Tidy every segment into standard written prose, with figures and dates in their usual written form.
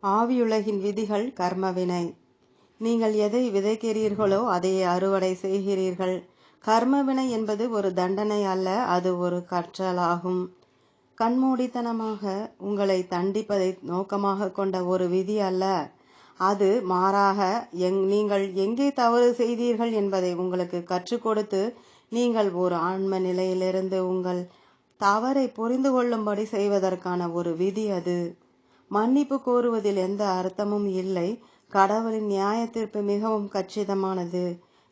ஆவியுலகின் விதிகள் கர்மவினை. நீங்கள் எதை விதைக்கிறீர்களோ அதையே அறுவடை செய்கிறீர்கள். கர்மவினை என்பது ஒரு தண்டனை அல்ல, அது ஒரு கற்றலாகும். கண்மூடித்தனமாக உங்களை தண்டிப்பதை நோக்கமாக கொண்ட ஒரு விதி அல்ல. அது மாறாக நீங்கள் எங்கே தவறு செய்தீர்கள் என்பதை உங்களுக்கு கற்றுக் கொடுத்து நீங்கள் ஒரு ஆன்ம நிலையிலிருந்து உங்கள் தவறை புரிந்து கொள்ளும்படி செய்வதற்கான ஒரு விதி அது. மன்னிப்பு கோருவதில் எந்த அர்த்தமும் இல்லை. கடவுளின் நியாய தீர்ப்பு மிகவும் கச்சிதமானது.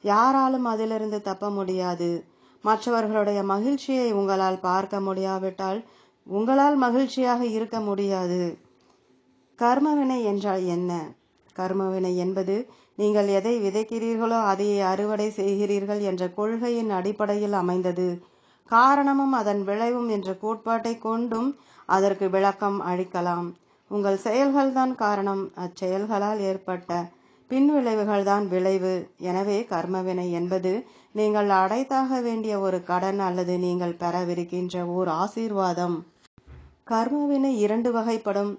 யாராலும் அதிலிருந்து தப்ப முடியாது. மற்றவர்களுடைய மகிழ்ச்சியை உங்களால் பார்க்க முடியாவிட்டால் உங்களால் மகிழ்ச்சியாக இருக்க முடியாது. கர்மவினை என்றால் என்ன? கர்மவினை என்பது நீங்கள் எதை விதைக்கிறீர்களோ அதையே அறுவடை செய்கிறீர்கள் என்ற கொள்கையின் அடிப்படையில் அமைந்தது. காரணமும் அதன் விளைவும் என்ற கோட்பாட்டை கொண்டும் அதற்கு விளக்கம் அளிக்கலாம். உங்கள் செயல்கள்தான் காரணம், அச்செயல்களால் ஏற்பட்ட பின்விளைவுகள்தான் விளைவு. எனவே கர்மவினை என்பது நீங்கள் அடைத்தாக வேண்டிய ஒரு கடன் அல்லது நீங்கள் பெறவிருக்கின்ற ஓர் ஆசீர்வாதம். கர்மவினை இரண்டு வகைப்படும்: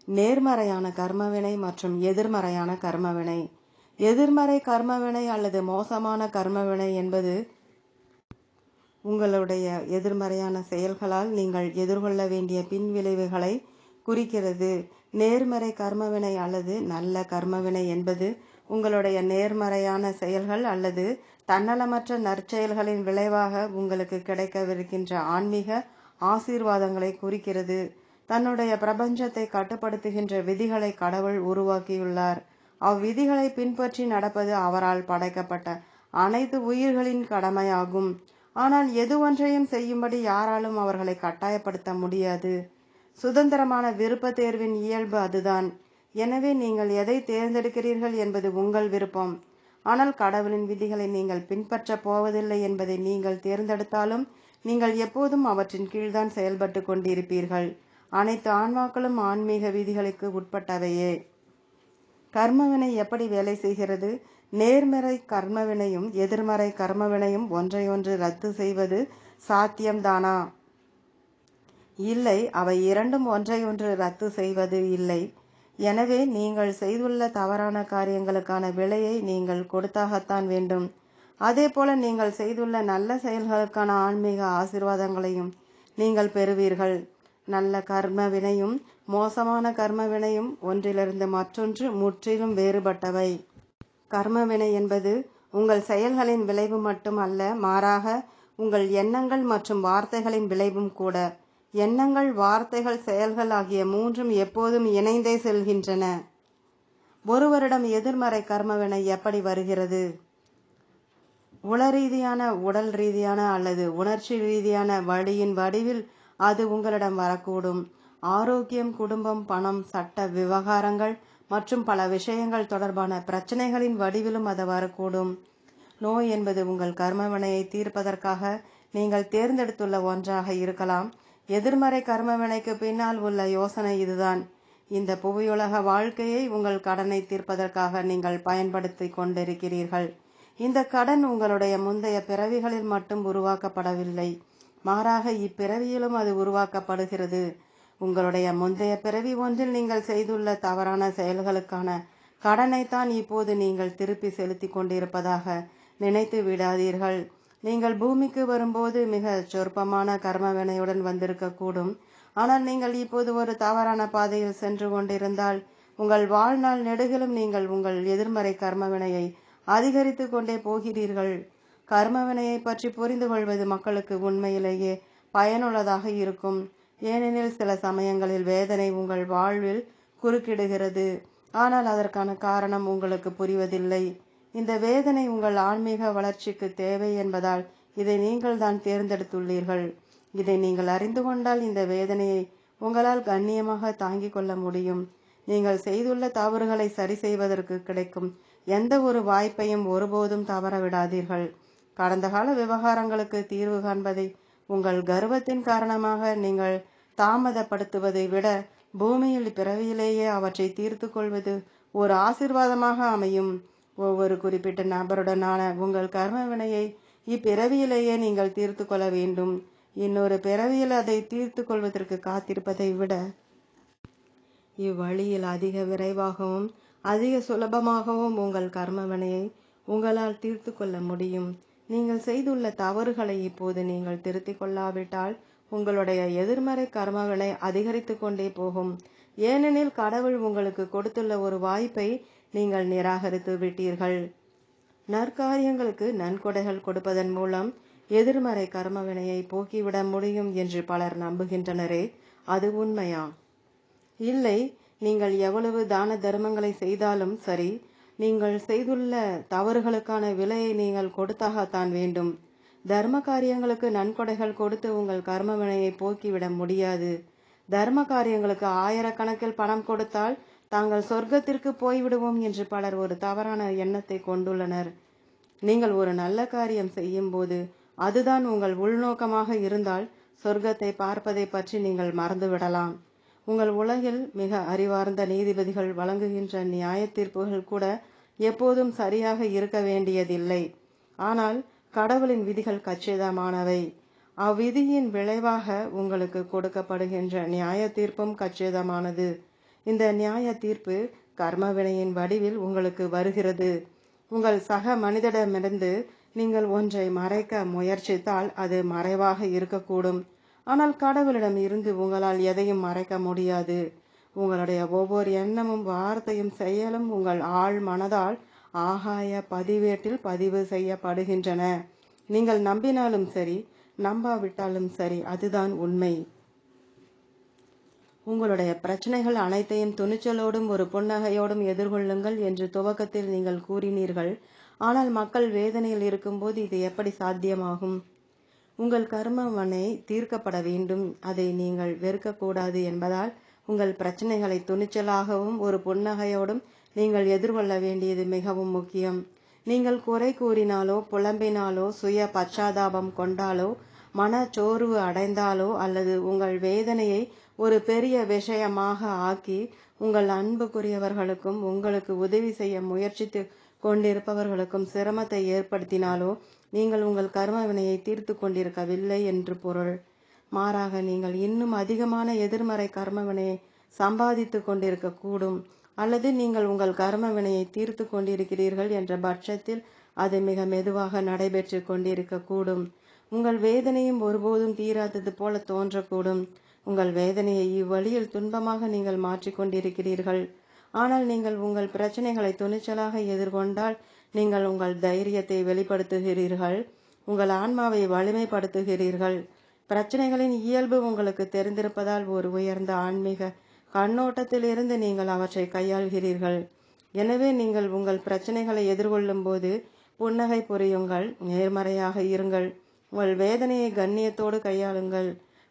நேர்மறையான கர்மவினை மற்றும் எதிர்மறையான கர்மவினை. எதிர்மறை கர்மவினை அல்லது மோசமான கர்மவினை என்பது உங்களுடைய எதிர்மறையான செயல்களால் நீங்கள் எதிர்கொள்ள வேண்டிய பின்விளைவுகளை குறிக்கிறது. நேர்மறை கர்மவினை அல்லது நல்ல கர்மவினை என்பது உங்களுடைய நேர்மறையான செயல்கள் அல்லது தன்னலமற்ற நற்செயல்களின் விளைவாக உங்களுக்கு கிடைக்கவிருக்கின்ற ஆன்மீக ஆசீர்வாதங்களை குறிக்கிறது. தன்னுடைய பிரபஞ்சத்தை கட்டுப்படுத்துகின்ற விதிகளை கடவுள் உருவாக்கியுள்ளார். அவ்விதிகளை பின்பற்றி நடப்பது அவரால் படைக்கப்பட்ட அனைத்து உயிர்களின் கடமையாகும். ஆனால் எது ஒன்றையும் செய்யும்படி யாராலும் அவர்களை கட்டாயப்படுத்த முடியாது. சுதந்திரமான விருப்ப தேர்வின் இயல்பு அதுதான். எனவே நீங்கள் எதை தேர்ந்தெடுக்கிறீர்கள் என்பது உங்கள் விருப்பம். ஆனால் கடவுளின் விதிகளை நீங்கள் பின்பற்றப் போவதில்லை என்பதை நீங்கள் தேர்ந்தெடுத்தாலும் நீங்கள் எப்போதும் அவற்றின் கீழ்தான் செயல்பட்டு கொண்டிருப்பீர்கள். அனைத்து ஆன்மாக்களும் ஆன்மீக விதிகளுக்கு உட்பட்டவையே. கர்மவினை எப்படி வேலை செய்கிறது? நேர்மறை கர்மவினையும் எதிர்மறை கர்மவினையும் ஒன்றையொன்று ரத்து செய்வது சாத்தியம்தானா? இல்லை, அவை இரண்டும் ஒன்றையொன்று ரத்து செய்வது இல்லை. எனவே நீங்கள் செய்துள்ள தவறான காரியங்களுக்கான விலையை நீங்கள் கொடுத்தாகத்தான் வேண்டும். அதே போல நீங்கள் செய்துள்ள நல்ல செயல்களுக்கான ஆன்மீக ஆசீர்வாதங்களையும் நீங்கள் பெறுவீர்கள். நல்ல கர்ம வினையும் மோசமான கர்ம வினையும் ஒன்றிலிருந்து மற்றொன்று முற்றிலும் வேறுபட்டவை. கர்மவினை என்பது உங்கள் செயல்களின் விளைவு மட்டும் அல்ல, மாறாக உங்கள் எண்ணங்கள் மற்றும் வார்த்தைகளின் விளைவும் கூட. எண்ணங்கள், வார்த்தைகள், செயல்கள் ஆகிய மூன்றும் எப்போதும் இணைந்தே செல்கின்றன. ஒருவரிடம் எதிர்மறை கர்மவினை எப்படி வருகிறது? உளரீதியான, உடல் ரீதியான அல்லது உணர்ச்சி ரீதியான வழியின் வடிவில் அது உங்களிடம் வரக்கூடும். ஆரோக்கியம், குடும்பம், பணம், சட்ட விவகாரங்கள் மற்றும் பல விஷயங்கள் தொடர்பான பிரச்சனைகளின் வடிவிலும் அது வரக்கூடும். நோய் என்பது உங்கள் கர்மவினையை தீர்ப்பதற்காக நீங்கள் தேர்ந்தெடுத்துள்ள ஒன்றாக இருக்கலாம். எதிர்மறை கர்மவினைக்கு பின்னால் உள்ள யோசனை இதுதான்: இந்த புவியுலக வாழ்க்கையை உங்கள் கடனை தீர்ப்பதற்காக நீங்கள் பயன்படுத்தி கொண்டிருக்கிறீர்கள். இந்த கடன் உங்களுடைய முந்தைய பிறவிகளில் மட்டும் உருவாக்கப்படவில்லை, மாறாக இப்பிறவியிலும் அது உருவாக்கப்படுகிறது. உங்களுடைய முந்தைய பிறவி ஒன்றில் நீங்கள் செய்துள்ள தவறான செயல்களுக்கான கடனைத்தான் இப்போது நீங்கள் திருப்பி செலுத்தி கொண்டிருப்பதாக நினைத்து விடாதீர்கள். நீங்கள் பூமிக்கு வரும்போது மிக சொற்பமான கர்மவினையுடன் வந்திருக்கக்கூடும். ஆனால் நீங்கள் இப்போது ஒரு தவறான பாதையில் சென்று கொண்டிருந்தால் உங்கள் வாழ்நாள் நெடுகிலும் நீங்கள் உங்கள் எதிர்மறை கர்மவினையை அதிகரித்து கொண்டே போகிறீர்கள். கர்மவினையை பற்றி புரிந்து கொள்வது மக்களுக்கு உண்மையிலேயே பயனுள்ளதாக இருக்கும். ஏனெனில் சில சமயங்களில் வேதனை உங்கள் வாழ்வில் குறுக்கிடுகிறது, ஆனால் அதற்கான காரணம் உங்களுக்கு புரிவதில்லை. இந்த வேதனை உங்கள் ஆன்மீக வளர்ச்சிக்கு தேவை என்பதால் இதை நீங்கள் தான் தேர்ந்தெடுத்துள்ளீர்கள். இதை நீங்கள் அறிந்து கொண்டால் இந்த வேதனையை உங்களால் கண்ணியமாக தாங்கிக் கொள்ள முடியும். நீங்கள் செய்துள்ள தவறுகளை சரி செய்வதற்கு கிடைக்கும் எந்த ஒரு வாய்ப்பையும் ஒருபோதும் தவற விடாதீர்கள். கடந்த கால விவகாரங்களுக்கு தீர்வு காண்பதை உங்கள் கர்வத்தின் காரணமாக நீங்கள் தாமதப்படுத்துவதை விட பூமியில் பிறவியிலேயே அவற்றை தீர்த்து கொள்வது ஒரு ஆசீர்வாதமாக அமையும். ஒவ்வொரு குறிப்பிட்ட நபருடனான உங்கள் கர்ம வினையை இப்பிறவியிலேயே நீங்கள் தீர்த்து கொள்ள வேண்டும். இன்னொரு பிறவியில் அதை தீர்த்து கொள்வதற்கு காத்திருப்பதை விட இவ்வழியில் அதிக விரைவாகவும் அதிக சுலபமாகவும் உங்கள் கர்மவினையை உங்களால் தீர்த்து கொள்ள முடியும். நீங்கள் செய்துள்ள தவறுகளை இப்போது நீங்கள் திருத்திக் கொள்ளாவிட்டால் உங்களுடைய எதிர்மறை கர்மவினை அதிகரித்து கொண்டே போகும். ஏனெனில் கடவுள் உங்களுக்கு கொடுத்துள்ள ஒரு வாய்ப்பை நீங்கள் நிராகரித்து விட்டீர்கள். நற்காரியங்களுக்கு நன்கொடைகள் கொடுப்பதன் மூலம் எதிர்மறை கர்மவினையை போக்கிவிட முடியும் என்று பலர் நம்புகின்றனரே, அது உண்மையா? இல்லை. நீங்கள் எவ்வளவு தான தர்மங்களை செய்தாலும் சரி, நீங்கள் செய்துள்ள தவறுகளுக்கான விலையை நீங்கள் கொடுத்தாகத்தான் வேண்டும். தர்ம காரியங்களுக்கு நன்கொடைகள் கொடுத்து உங்கள் கர்மவினையை போக்கிவிட முடியாது. தர்ம காரியங்களுக்கு ஆயிரக்கணக்கில் பணம் கொடுத்தால் தாங்கள் சொர்க்கத்திற்கு போய்விடுவோம் என்று பலர் ஒரு தவறான எண்ணத்தை கொண்டுள்ளனர். நீங்கள் ஒரு நல்ல காரியம் செய்யும் போது அதுதான் உங்கள் உள்நோக்கமாக இருந்தால் சொர்க்கத்தை பார்ப்பதை பற்றி நீங்கள் மறந்துவிடலாம். உங்கள் உலகில் மிக அறிவார்ந்த நீதிபதிகள் வழங்குகின்ற நியாய தீர்ப்புகள் கூட எப்போதும் சரியாக இருக்க வேண்டியதில்லை. ஆனால் கடவுளின் விதிகள் கச்சிதமானவை. அவ்விதியின் விளைவாக உங்களுக்கு கொடுக்கப்படுகின்ற நியாய தீர்ப்பும் கச்சிதமானது. இந்த நியாய தீர்ப்பு கர்மவினையின் வடிவில் உங்களுக்கு வருகிறது. உங்கள் சக மனிதனிடமிருந்து நீங்கள் ஒன்றை மறைக்க முயற்சித்தால் அது மறைவாக இருக்கக்கூடும். ஆனால் கடவுளிடம் இருந்து உங்களால் எதையும் மறைக்க முடியாது. உங்களுடைய ஒவ்வொரு எண்ணமும் வார்த்தையும் செயலும் உங்கள் ஆழ் மனதால் ஆகாய பதிவேட்டில் பதிவு செய்யப்படுகின்றன. நீங்கள் நம்பினாலும் சரி, நம்பாவிட்டாலும் சரி, அதுதான் உண்மை. உங்களுடைய பிரச்சனைகள் அனைத்தையும் துணிச்சலோடும் ஒரு புன்னகையோடும் எதிர்கொள்ளுங்கள் என்று துவக்கத்தில் நீங்கள் கூறினீர்கள். ஆனால் மக்கள் வேதனையில் இருக்கும்போது இது எப்படி சாத்தியமாகும்? உங்கள் கர்மவினை தீர்க்கப்பட வேண்டும், அதை நீங்கள் வெறுக்கக்கூடாது என்பதால் உங்கள் பிரச்சனைகளை துணிச்சலாகவும் ஒரு புன்னகையோடும் நீங்கள் எதிர்கொள்ள வேண்டியது மிகவும் முக்கியம். நீங்கள் குறை கூறினாலோ புலம்பினாலோ சுய பச்சாதாபம் கொண்டாலோ மனச்சோர்வு அடைந்தாலோ அல்லது உங்கள் வேதனையை ஒரு பெரிய விஷயமாக ஆக்கி உங்கள் அன்புக்குரியவர்களுக்கும் உங்களுக்கு உதவி செய்ய முயற்சித்து கொண்டிருப்பவர்களுக்கும் சிரமத்தை ஏற்படுத்தினாலோ நீங்கள் உங்கள் கர்மவினையை தீர்த்து கொண்டிருக்கவில்லை என்று பொருள். மாறாக நீங்கள் இன்னும் அதிகமான எதிர்மறை கர்மவினையை சம்பாதித்து கொண்டிருக்க கூடும். அல்லது நீங்கள் உங்கள் கர்மவினையை தீர்த்து கொண்டிருக்கிறீர்கள் என்ற பட்சத்தில் அது மிக மெதுவாக நடைபெற்று கொண்டிருக்க கூடும். உங்கள் வேதனையும் ஒருபோதும் தீராதது போல தோன்றக்கூடும். உங்கள் வேதனையை இவ்வழியில் துன்பமாக நீங்கள் மாற்றிக்கொண்டிருக்கிறீர்கள். ஆனால் நீங்கள் உங்கள் பிரச்சனைகளை துணிச்சலாக எதிர்கொண்டால் நீங்கள் உங்கள் தைரியத்தை வெளிப்படுத்துகிறீர்கள், உங்கள் ஆன்மாவை வலிமைப்படுத்துகிறீர்கள். பிரச்சனைகளின் இயல்பு உங்களுக்கு தெரிந்திருப்பதால் ஒரு உயர்ந்த ஆன்மீக கண்ணோட்டத்திலிருந்து நீங்கள் அவற்றை கையாள்கிறீர்கள். எனவே நீங்கள் உங்கள் பிரச்சனைகளை எதிர்கொள்ளும் போது புன்னகை புரியுங்கள், நேர்மறையாக இருங்கள், உங்கள் வேதனையை கண்ணியத்தோடு கையாளுங்கள்.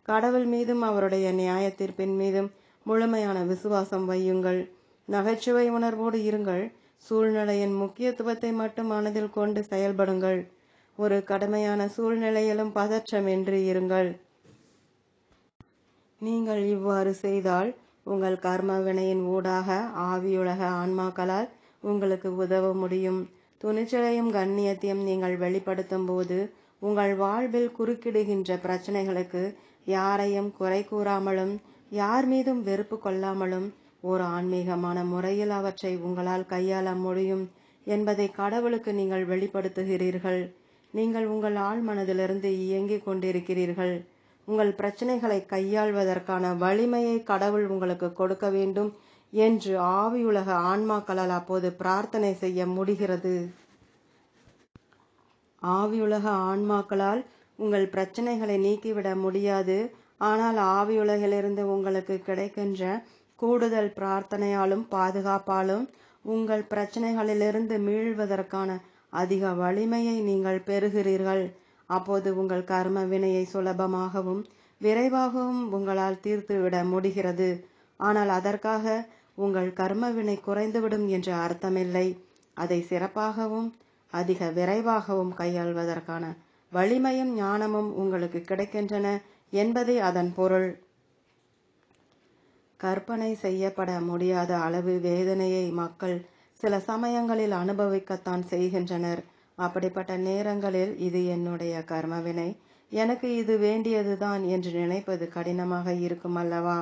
கடவுள் மீதும் அவருடைய நியாய தீர்ப்பின் மீதும் முழுமையான விசுவாசம் வையுங்கள். நகைச்சுவை உணர்வோடு இருங்கள். சூழ்நிலையின் முக்கியத்துவத்தை மட்டும் மனதில் கொண்டு செயல்படுங்கள். ஒரு கடுமையான சூழ்நிலையிலும் பதற்றமின்றி இருங்கள். நீங்கள் இவ்வாறு செய்தால் உங்கள் கர்ம வினையின் ஊடாக ஆவியுலக ஆன்மாக்களால் உங்களுக்கு உதவ முடியும். துணிச்சலையும் கண்ணியத்தையும் நீங்கள் வெளிப்படுத்தும் போது உங்கள் வாழ்வில் குறுக்கிடுகின்ற பிரச்சனைகளுக்கு யாரையும் குறை கூறாமலும் யார் மீதும் வெறுப்பு கொள்ளாமலும் ஒரு ஆன்மீகமான முறையில் அவற்றை உங்களால் கையாள முடியும் என்பதை கடவுளுக்கு நீங்கள் வெளிப்படுத்துகிறீர்கள். நீங்கள் உங்கள் ஆழ் மனதிலிருந்து இயங்கிக் கொண்டிருக்கிறீர்கள். உங்கள் பிரச்சனைகளை கையாள்வதற்கான வலிமையை கடவுள் உங்களுக்கு கொடுக்க வேண்டும் என்று ஆவியுலக ஆன்மாக்களால் அப்போது பிரார்த்தனை செய்ய முடிகிறது. ஆவியுலக ஆன்மாக்களால் உங்கள் பிரச்சனைகளை நீக்கிவிட முடியாது. ஆனால் ஆவியுலகிலிருந்து உங்களுக்கு கிடைக்கின்ற கூடுதல் பிரார்த்தனையாலும் பாதுகாப்பாலும் உங்கள் பிரச்சனைகளிலிருந்து மீள்வதற்கான அதிக வலிமையை நீங்கள் பெறுகிறீர்கள். அப்போது உங்கள் கர்ம வினையை சுலபமாகவும் விரைவாகவும் உங்களால் தீர்த்துவிட முடிகிறது. ஆனால் அதற்காக உங்கள் கர்ம வினை குறைந்துவிடும் என்று அர்த்தமில்லை. அதை சிறப்பாகவும் அதிக விரைவாகவும் கையாள்வதற்கான வலிமையும் ஞானமும் உங்களுக்கு கிடைக்கின்றன என்பதே அதன் பொருள். கற்பனை செய்யப்பட முடியாத அளவு வேதனையை மக்கள் சில சமயங்களில் அனுபவிக்கத்தான் செய்கின்றனர். அப்படிப்பட்ட நேரங்களில் இது என்னுடைய கர்மவினை, எனக்கு இது வேண்டியதுதான் என்று நினைப்பது கடினமாக இருக்கும் அல்லவா?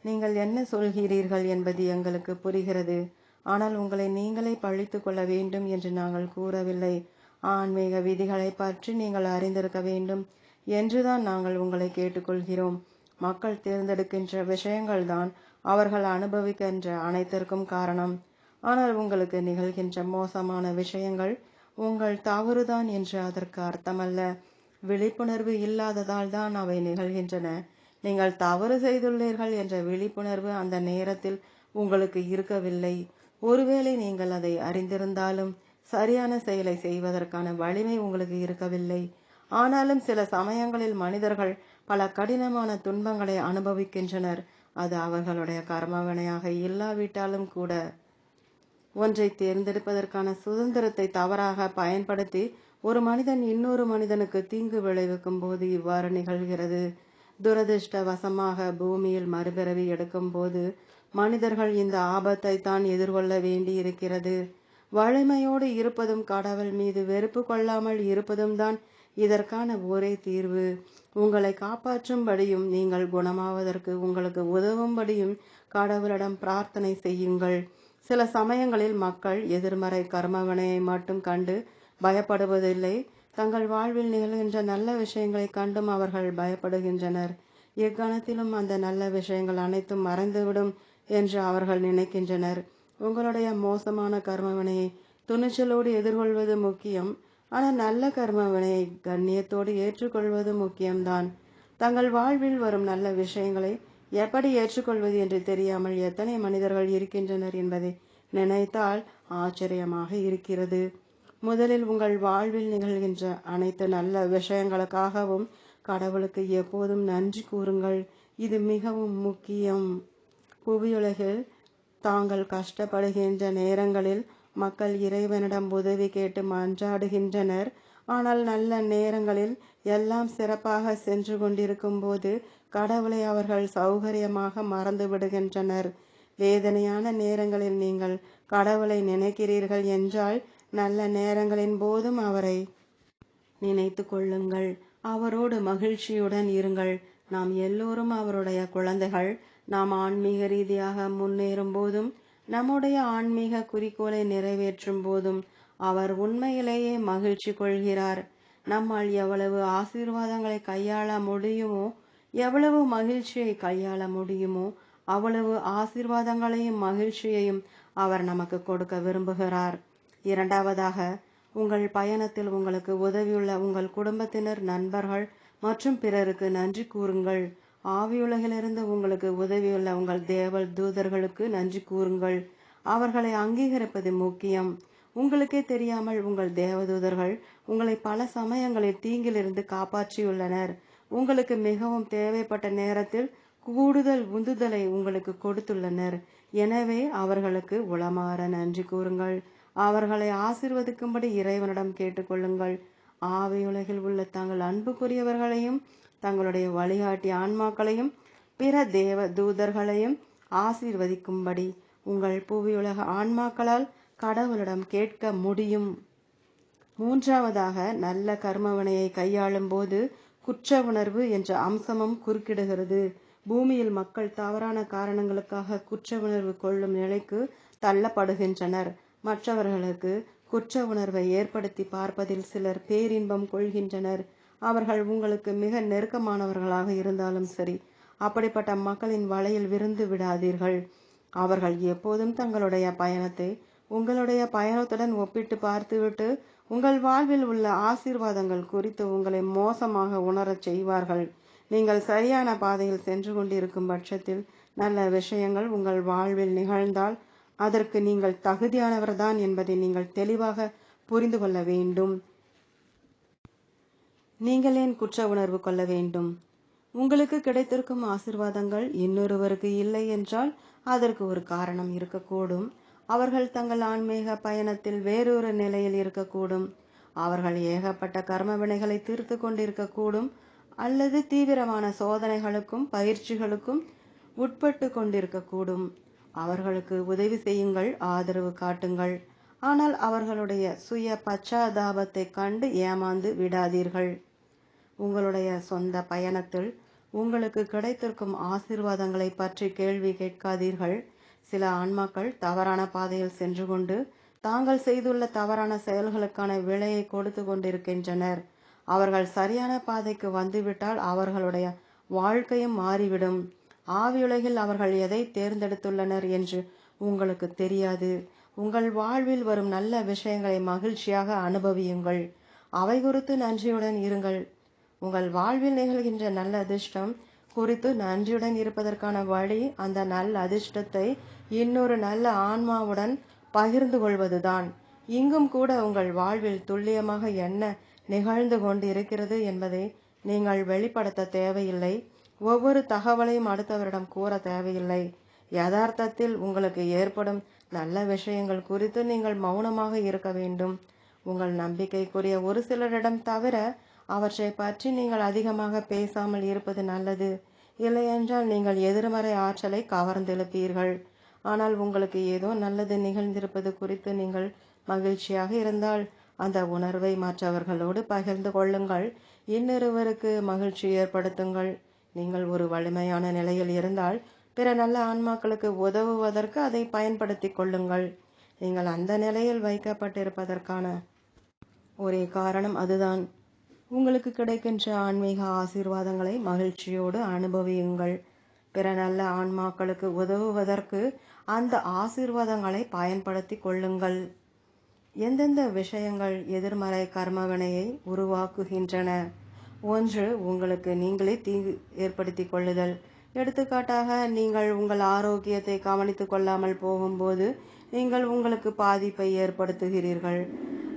நீங்கள் என்ன சொல்கிறீர்கள் என்பது எங்களுக்கு புரிகிறது. ஆனால் உங்களை நீங்களே பழித்துக் கொள்ள வேண்டும் என்று நாங்கள் கூறவில்லை. ஆன்மீக விதிகளை பற்றி நீங்கள் அறிந்திருக்க வேண்டும் என்றுதான் நாங்கள் உங்களை கேட்டுக்கொள்கிறோம். மக்கள் தேர்ந்தெடுக்கின்ற விஷயங்கள்தான் அவர்கள் அனுபவிக்கின்ற அனைத்திற்கும் காரணம். ஆனால் உங்களுக்கு நிகழ்கின்ற மோசமான விஷயங்கள் உங்கள் தவறுதான் என்று அதற்கு அர்த்தமல்ல. விழிப்புணர்வு இல்லாததால் தான் அவை நிகழ்கின்றன. நீங்கள் தவறு செய்துள்ளீர்கள் என்ற விழிப்புணர்வு அந்த நேரத்தில் உங்களுக்கு இருக்கவில்லை. ஒருவேளை நீங்கள் அதை அறிந்திருந்தாலும் சரியான செயலை செய்வதற்கான வலிமை உங்களுக்கு இருக்கவில்லை. ஆனாலும் சில சமயங்களில் மனிதர்கள் பல கடினமான துன்பங்களை அனுபவிக்கின்றனர். அது அவர்களுடைய கர்மவினையாக இல்லாவிட்டாலும் கூட. ஒன்றை தேர்ந்தெடுப்பதற்கான சுதந்திரத்தை தவறாக பயன்படுத்தி ஒரு மனிதன் இன்னொரு மனிதனுக்கு தீங்கு விளைவிக்கும் போது இவ்வாறு நிகழ்கிறது. துரதிருஷ்டவசமாக பூமியில் மறுபிறவி எடுக்கும் போது மனிதர்கள் இந்த ஆபத்தை தான் எதிர்கொள்ள வேண்டி இருக்கிறது. வலிமையோடு இருப்பதும் கடவுள் மீது வெறுப்பு கொள்ளாமல் இருப்பதும் தான் இதற்கான ஒரே தீர்வு. உங்களை காப்பாற்றும்படியும் நீங்கள் குணமாவதற்கு உங்களுக்கு உதவும்படியும் கடவுளிடம் பிரார்த்தனை செய்யுங்கள். சில சமயங்களில் மக்கள் எதிர்மறை கர்மவினையை மட்டும் கண்டு பயப்படுவதில்லை, தங்கள் வாழ்வில் நிகழ்கின்ற நல்ல விஷயங்களை கண்டும் அவர்கள் பயப்படுகின்றனர். எக்கணத்திலும் அந்த நல்ல விஷயங்கள் அனைத்தும் மறைந்துவிடும் என்று அவர்கள் நினைக்கின்றனர். உங்களுடைய மோசமான கர்மவினையை துணிச்சலோடு எதிர்கொள்வது முக்கியம். ஆனால் நல்ல கர்மவினையை கண்ணியத்தோடு ஏற்றுக்கொள்வது முக்கியம்தான். தங்கள் வாழ்வில் வரும் நல்ல விஷயங்களை எப்படி ஏற்றுக்கொள்வது என்று தெரியாமல் எத்தனை மனிதர்கள் இருக்கின்றனர் என்பதை நினைத்தால் ஆச்சரியமாக இருக்கிறது. முதலில் உங்கள் வாழ்வில் நிகழ்கின்ற அனைத்து நல்ல விஷயங்களுக்காகவும் கடவுளுக்கு எப்போதும் நன்றி கூறுங்கள். இது மிகவும் முக்கியம். புவியுலகில் தாங்கள் கஷ்டப்படுகின்ற நேரங்களில் மக்கள் இறைவனிடம் உதவி கேட்டு மன்றாடுகின்றனர். ஆனால் நல்ல நேரங்களில் எல்லாம் சிறப்பாக சென்று கொண்டிருக்கும் போது கடவுளை அவர்கள் சௌகரியமாக மறந்து விடுகின்றனர். வேதனையான நேரங்களில் நீங்கள் கடவுளை நினைக்கிறீர்கள் என்றால் நல்ல நேரங்களின் போதும் அவரை நினைத்து கொள்ளுங்கள். அவரோடு மகிழ்ச்சியுடன் இருங்கள். நாம் எல்லோரும் அவருடைய குழந்தைகள். நாம் ஆன்மீக ரீதியாக முன்னேறும் போதும் நம்முடைய ஆன்மீக குறிக்கோளை நிறைவேற்றும் போதும் அவர் உண்மையிலேயே மகிழ்ச்சி கொள்கிறார். நம்மால் எவ்வளவு ஆசீர்வாதங்களை கையாள முடியுமோ, எவ்வளவு மகிழ்ச்சியை கையாள முடியுமோ அவ்வளவு ஆசீர்வாதங்களையும் மகிழ்ச்சியையும் அவர் நமக்கு கொடுக்க விரும்புகிறார். இரண்டாவதாக, உங்கள் பயணத்தில் உங்களுக்கு உதவியுள்ள உங்கள் குடும்பத்தினர், நண்பர்கள் மற்றும் பிறருக்கு நன்றி கூறுங்கள். ஆவியுலகிலிருந்து உங்களுக்கு உதவியுள்ள உங்கள் தேவ தூதர்களுக்கு நன்றி கூறுங்கள். அவர்களை அங்கீகரிப்பது முக்கியம். உங்களுக்கே தெரியாமல் உங்கள் தேவதூதர்கள் உங்களை பல சமயங்களில் தீங்கிலிருந்து காப்பாற்றியுள்ளனர். உங்களுக்கு மிகவும் தேவைப்பட்ட நேரத்தில் கூடுதல் உந்துதலை உங்களுக்கு கொடுத்துள்ளனர். எனவே அவர்களுக்கு உளமாற நன்றி கூறுங்கள். அவர்களை ஆசீர்வதிக்கும்படி இறைவனிடம் கேட்டுக்கொள்ளுங்கள். ஆவியுலகில் உள்ள தங்கள் அன்புக்குரியவர்களையும் தங்களுடைய வழிகாட்டி ஆன்மாக்களையும் பிற தேவ தூதர்களையும் ஆசீர்வதிக்கும்படி உங்கள் புவியுலக ஆன்மாக்களால் கடவுளிடம் கேட்க முடியும். மூன்றாவதாக, நல்ல கர்மவினையை கையாளும் போது குற்ற உணர்வு என்ற அம்சமும் குறுக்கிடுகிறது. பூமியில் மக்கள் தவறான காரணங்களுக்காக குற்ற உணர்வு கொள்ளும் நிலைக்கு தள்ளப்படுகின்றனர். மற்றவர்களுக்கு குற்ற உணர்வை ஏற்படுத்தி பார்ப்பதில் சிலர் பேரின்பம் கொள்கின்றனர். அவர்கள் உங்களுக்கு மிக நெருக்கமானவர்களாக இருந்தாலும் சரி, அப்படிப்பட்ட மக்களின் வலையில் விருந்து விடாதீர்கள். அவர்கள் எப்போதும் தங்களுடைய பயணத்தை உங்களுடைய பயணத்துடன் ஒப்பிட்டு பார்த்துவிட்டு உங்கள் வாழ்வில் உள்ள ஆசீர்வாதங்கள் குறித்து உங்களை மோசமாக உணரச் செய்வார்கள். நீங்கள் சரியான பாதையில் சென்று கொண்டிருக்கும் பட்சத்தில் நல்ல விஷயங்கள் உங்கள் வாழ்வில் நிகழ்ந்தால் அதற்கு நீங்கள் தகுதியானவர்தான் என்பதை நீங்கள் தெளிவாக புரிந்து கொள்ள வேண்டும். நீங்கள் ஏன் குற்ற உணர்வு கொள்ள வேண்டும்? உங்களுக்கு கிடைத்திருக்கும் ஆசீர்வாதங்கள் இன்னொருவருக்கு இல்லை என்றால் அதற்கு ஒரு காரணம் இருக்கக்கூடும். அவர்கள் தங்கள் ஆன்மீக பயணத்தில் வேறொரு நிலையில் இருக்கக்கூடும். அவர்கள் ஏகப்பட்ட கர்ம வினைகளை தீர்த்து கொண்டிருக்கக்கூடும், அல்லது தீவிரமான சோதனைகளுக்கும் பயிற்சிகளுக்கும் உட்பட்டு கொண்டிருக்கக்கூடும். அவர்களுக்கு உதவி செய்யுங்கள், ஆதரவு காட்டுங்கள். ஆனால் அவர்களுடைய சுய பச்சாதாபத்தை கண்டு ஏமாந்து விடாதீர்கள். உங்களுடைய சொந்த பயணத்தில் உங்களுக்கு கிடைத்திருக்கும் ஆசீர்வாதங்களை பற்றி கேள்வி கேட்காதீர்கள். சில ஆன்மாக்கள் தவறான பாதையில் சென்று கொண்டு தாங்கள் செய்துள்ள தவறான செயல்களுக்கான விலையை கொடுத்து கொண்டிருக்கின்றனர். அவர்கள் சரியான பாதைக்கு வந்துவிட்டால் அவர்களுடைய வாழ்க்கையும் மாறிவிடும். ஆவியுலகில் அவர்கள் எதை தேர்ந்தெடுத்துள்ளனர் என்று உங்களுக்கு தெரியாது. உங்கள் வாழ்வில் வரும் நல்ல விஷயங்களை மகிழ்ச்சியாக அனுபவியுங்கள். அவை குறித்து நன்றியுடன் இருங்கள். உங்கள் வாழ்வில் நிகழ்கின்ற நல்ல அதிர்ஷ்டம் குறித்து நன்றியுடன் இருப்பதற்கான வழி அந்த நல்ல அதிர்ஷ்டத்தை இன்னொரு நல்ல ஆன்மாவுடன் பகிர்ந்து கொள்வதுதான். இங்கும் கூட உங்கள் வாழ்வில் துல்லியமாக என்ன நிகழ்ந்து கொண்டு இருக்கிறது என்பதை நீங்கள் வெளிப்படுத்த தேவையில்லை. ஒவ்வொரு தகவலையும் அடுத்தவரிடம் கூற தேவையில்லை. யதார்த்தத்தில் உங்களுக்கு ஏற்படும் நல்ல விஷயங்கள் குறித்து நீங்கள் மௌனமாக இருக்க வேண்டும். உங்கள் நம்பிக்கைக்குரிய ஒரு சிலரிடம் தவிர அவற்றை பற்றி நீங்கள் அதிகமாக பேசாமல் இருப்பது நல்லது. இல்லையென்றால் நீங்கள் எதிர்மறை ஆற்றலை கவர்ந்தெழுப்பீர்கள். ஆனால் உங்களுக்கு ஏதோ நல்லது நிகழ்ந்திருப்பது குறித்து நீங்கள் மகிழ்ச்சியாக இருந்தால் அந்த உணர்வை மற்றவர்களோடு பகிர்ந்து கொள்ளுங்கள். இன்னொருவருக்கு மகிழ்ச்சி ஏற்படுத்துங்கள். நீங்கள் ஒரு வலிமையான நிலையில் இருந்தால் பிற நல்ல ஆன்மாக்களுக்கு உதவுவதற்கு அதை பயன்படுத்தி கொள்ளுங்கள். நீங்கள் அந்த நிலையில் வைக்கப்பட்டிருப்பதற்கான ஒரே காரணம் அதுதான். உங்களுக்கு கிடைக்கின்ற ஆன்மீக ஆசீர்வாதங்களை மகிழ்ச்சியோடு அனுபவியுங்கள். பிற நல்ல ஆன்மாக்களுக்கு உதவுவதற்கு அந்த ஆசீர்வாதங்களை பயன்படுத்தி கொள்ளுங்கள். எந்தெந்த விஷயங்கள் எதிர்மறை கர்மவினையை உருவாக்குகின்றன? 1. உங்களுக்கு நீங்களே தீங்கு ஏற்படுத்தி கொள்ளுதல். எடுத்துக்காட்டாக, நீங்கள் உங்கள் ஆரோக்கியத்தை கவனித்துக் கொள்ளாமல் போகும்போது நீங்கள் உங்களுக்கு பாதிப்பை ஏற்படுத்துகிறீர்கள்.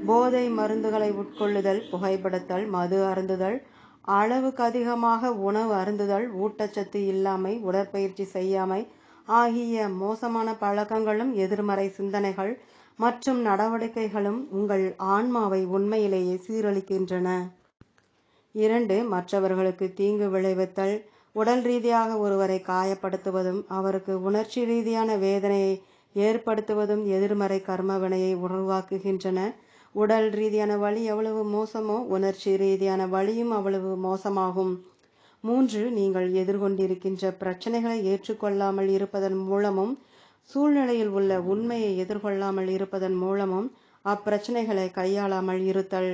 போதை மருந்துகளை உட்கொள்ளுதல், புகைப்பிடித்தல், மது அருந்துதல், அளவுக்கு அதிகமாக உணவு அருந்துதல், ஊட்டச்சத்து இல்லாமை, உடற்பயிற்சி செய்யாமை ஆகிய மோசமான பழக்கங்களும் எதிர்மறை சிந்தனைகள் மற்றும் நடவடிக்கைகளும் உங்கள் ஆன்மாவை உண்மையிலேயே சீரழிக்கின்றன. 2. மற்றவர்களுக்கு தீங்கு விளைவித்தல். உடல் ரீதியாக ஒருவரை காயப்படுத்துவதும் அவருக்கு உணர்ச்சி ரீதியான வேதனையை ஏற்படுத்துவதும் எதிர்மறை கர்மவினையை உருவாக்குகின்றன. உடல் ரீதியான வலி எவ்வளவு மோசமோ உணர்ச்சி ரீதியான வலியும் அவ்வளவு மோசமாகும். 3. நீங்கள் எதிர்கொண்டிருக்கின்ற பிரச்சனைகளை ஏற்றுக்கொள்ளாமல் இருப்பதன் மூலமும் சூழ்நிலையில் உள்ள உண்மையை எதிர்கொள்ளாமல் இருப்பதன் மூலமும் அப்பிரச்சனைகளை கையாளாமல் இருத்தல்.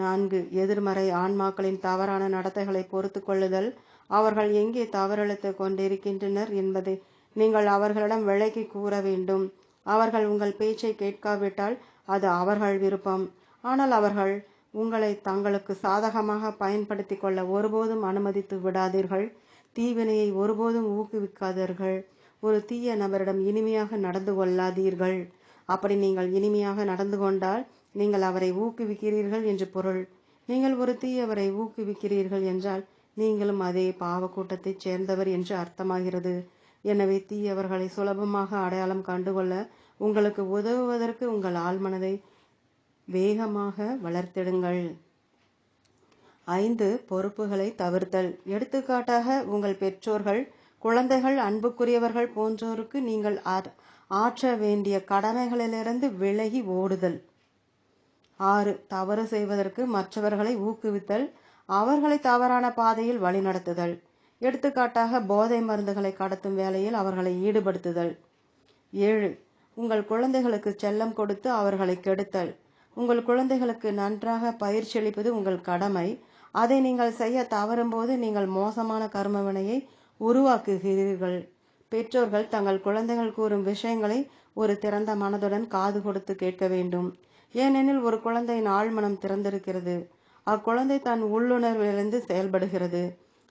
4. எதிர்மறை ஆன்மாக்களின் தவறான நடத்தைகளை பொறுத்து கொள்ளுதல். அவர்கள் எங்கே தவறிழைத்து கொண்டிருக்கின்றனர் என்பதை நீங்கள் அவர்களிடம் விளக்கி கூற வேண்டும். அவர்கள் உங்கள் பேச்சை கேட்காவிட்டால் அது அவர்கள் விருப்பம். ஆனால் அவர்கள் உங்களை தங்களுக்கு சாதகமாக பயன்படுத்தி கொள்ள ஒருபோதும் அனுமதித்து விடாதீர்கள். தீவினையை ஒருபோதும் ஊக்குவிக்காதீர்கள். ஒரு தீய நபரிடம் இனிமையாக நடந்து கொள்ளாதீர்கள். அப்படி நீங்கள் இனிமையாக நடந்து கொண்டால் நீங்கள் அவரை ஊக்குவிக்கிறீர்கள் என்று பொருள். நீங்கள் ஒரு தீயவரை ஊக்குவிக்கிறீர்கள் என்றால் நீங்களும் அதே பாவ கூட்டத்தைச் சேர்ந்தவர் என்று அர்த்தமாகிறது. எனவே தீயவர்களை சுலபமாக அடையாளம் கண்டுகொள்ள உங்களுக்கு உதவுவதற்கு உங்கள் ஆழ்மனதை வேகமாக வளர்த்திடுங்கள். 5. பொறுப்புகளை தவிர்த்தல். எடுத்துக்காட்டாக, உங்கள் பெற்றோர்கள், குழந்தைகள், அன்புக்குரியவர்கள் போன்றோருக்கு நீங்கள் ஆற்ற வேண்டிய கடமைகளிலிருந்து விலகி ஓடுதல். 6. தவறு செய்வதற்கு மற்றவர்களை ஊக்குவித்தல், அவர்களை தவறான பாதையில் வழிநடத்துதல். எடுத்துக்காட்டாக, போதை மருந்துகளை கடத்தும் வேலையில் அவர்களை ஈடுபடுத்துதல். 7. உங்கள் குழந்தைகளுக்கு செல்லம் கொடுத்து அவர்களை கெடுத்தல். உங்கள் குழந்தைகளுக்கு நன்றாக பயிற்சி அளிப்பது உங்கள் கடமை. அதை நீங்கள் செய்ய தவறும்போது நீங்கள் மோசமான கர்மவினையை உருவாக்குகிறீர்கள். பெற்றோர்கள் தங்கள் குழந்தைகள் கூறும் விஷயங்களை ஒரு திறந்த மனதுடன் காது கொடுத்து கேட்க வேண்டும். ஏனெனில் ஒரு குழந்தையின் ஆழ்மனம் திறந்திருக்கிறது. அக்குழந்தை தன் உள்ளுணர்விலிருந்து செயல்படுகிறது.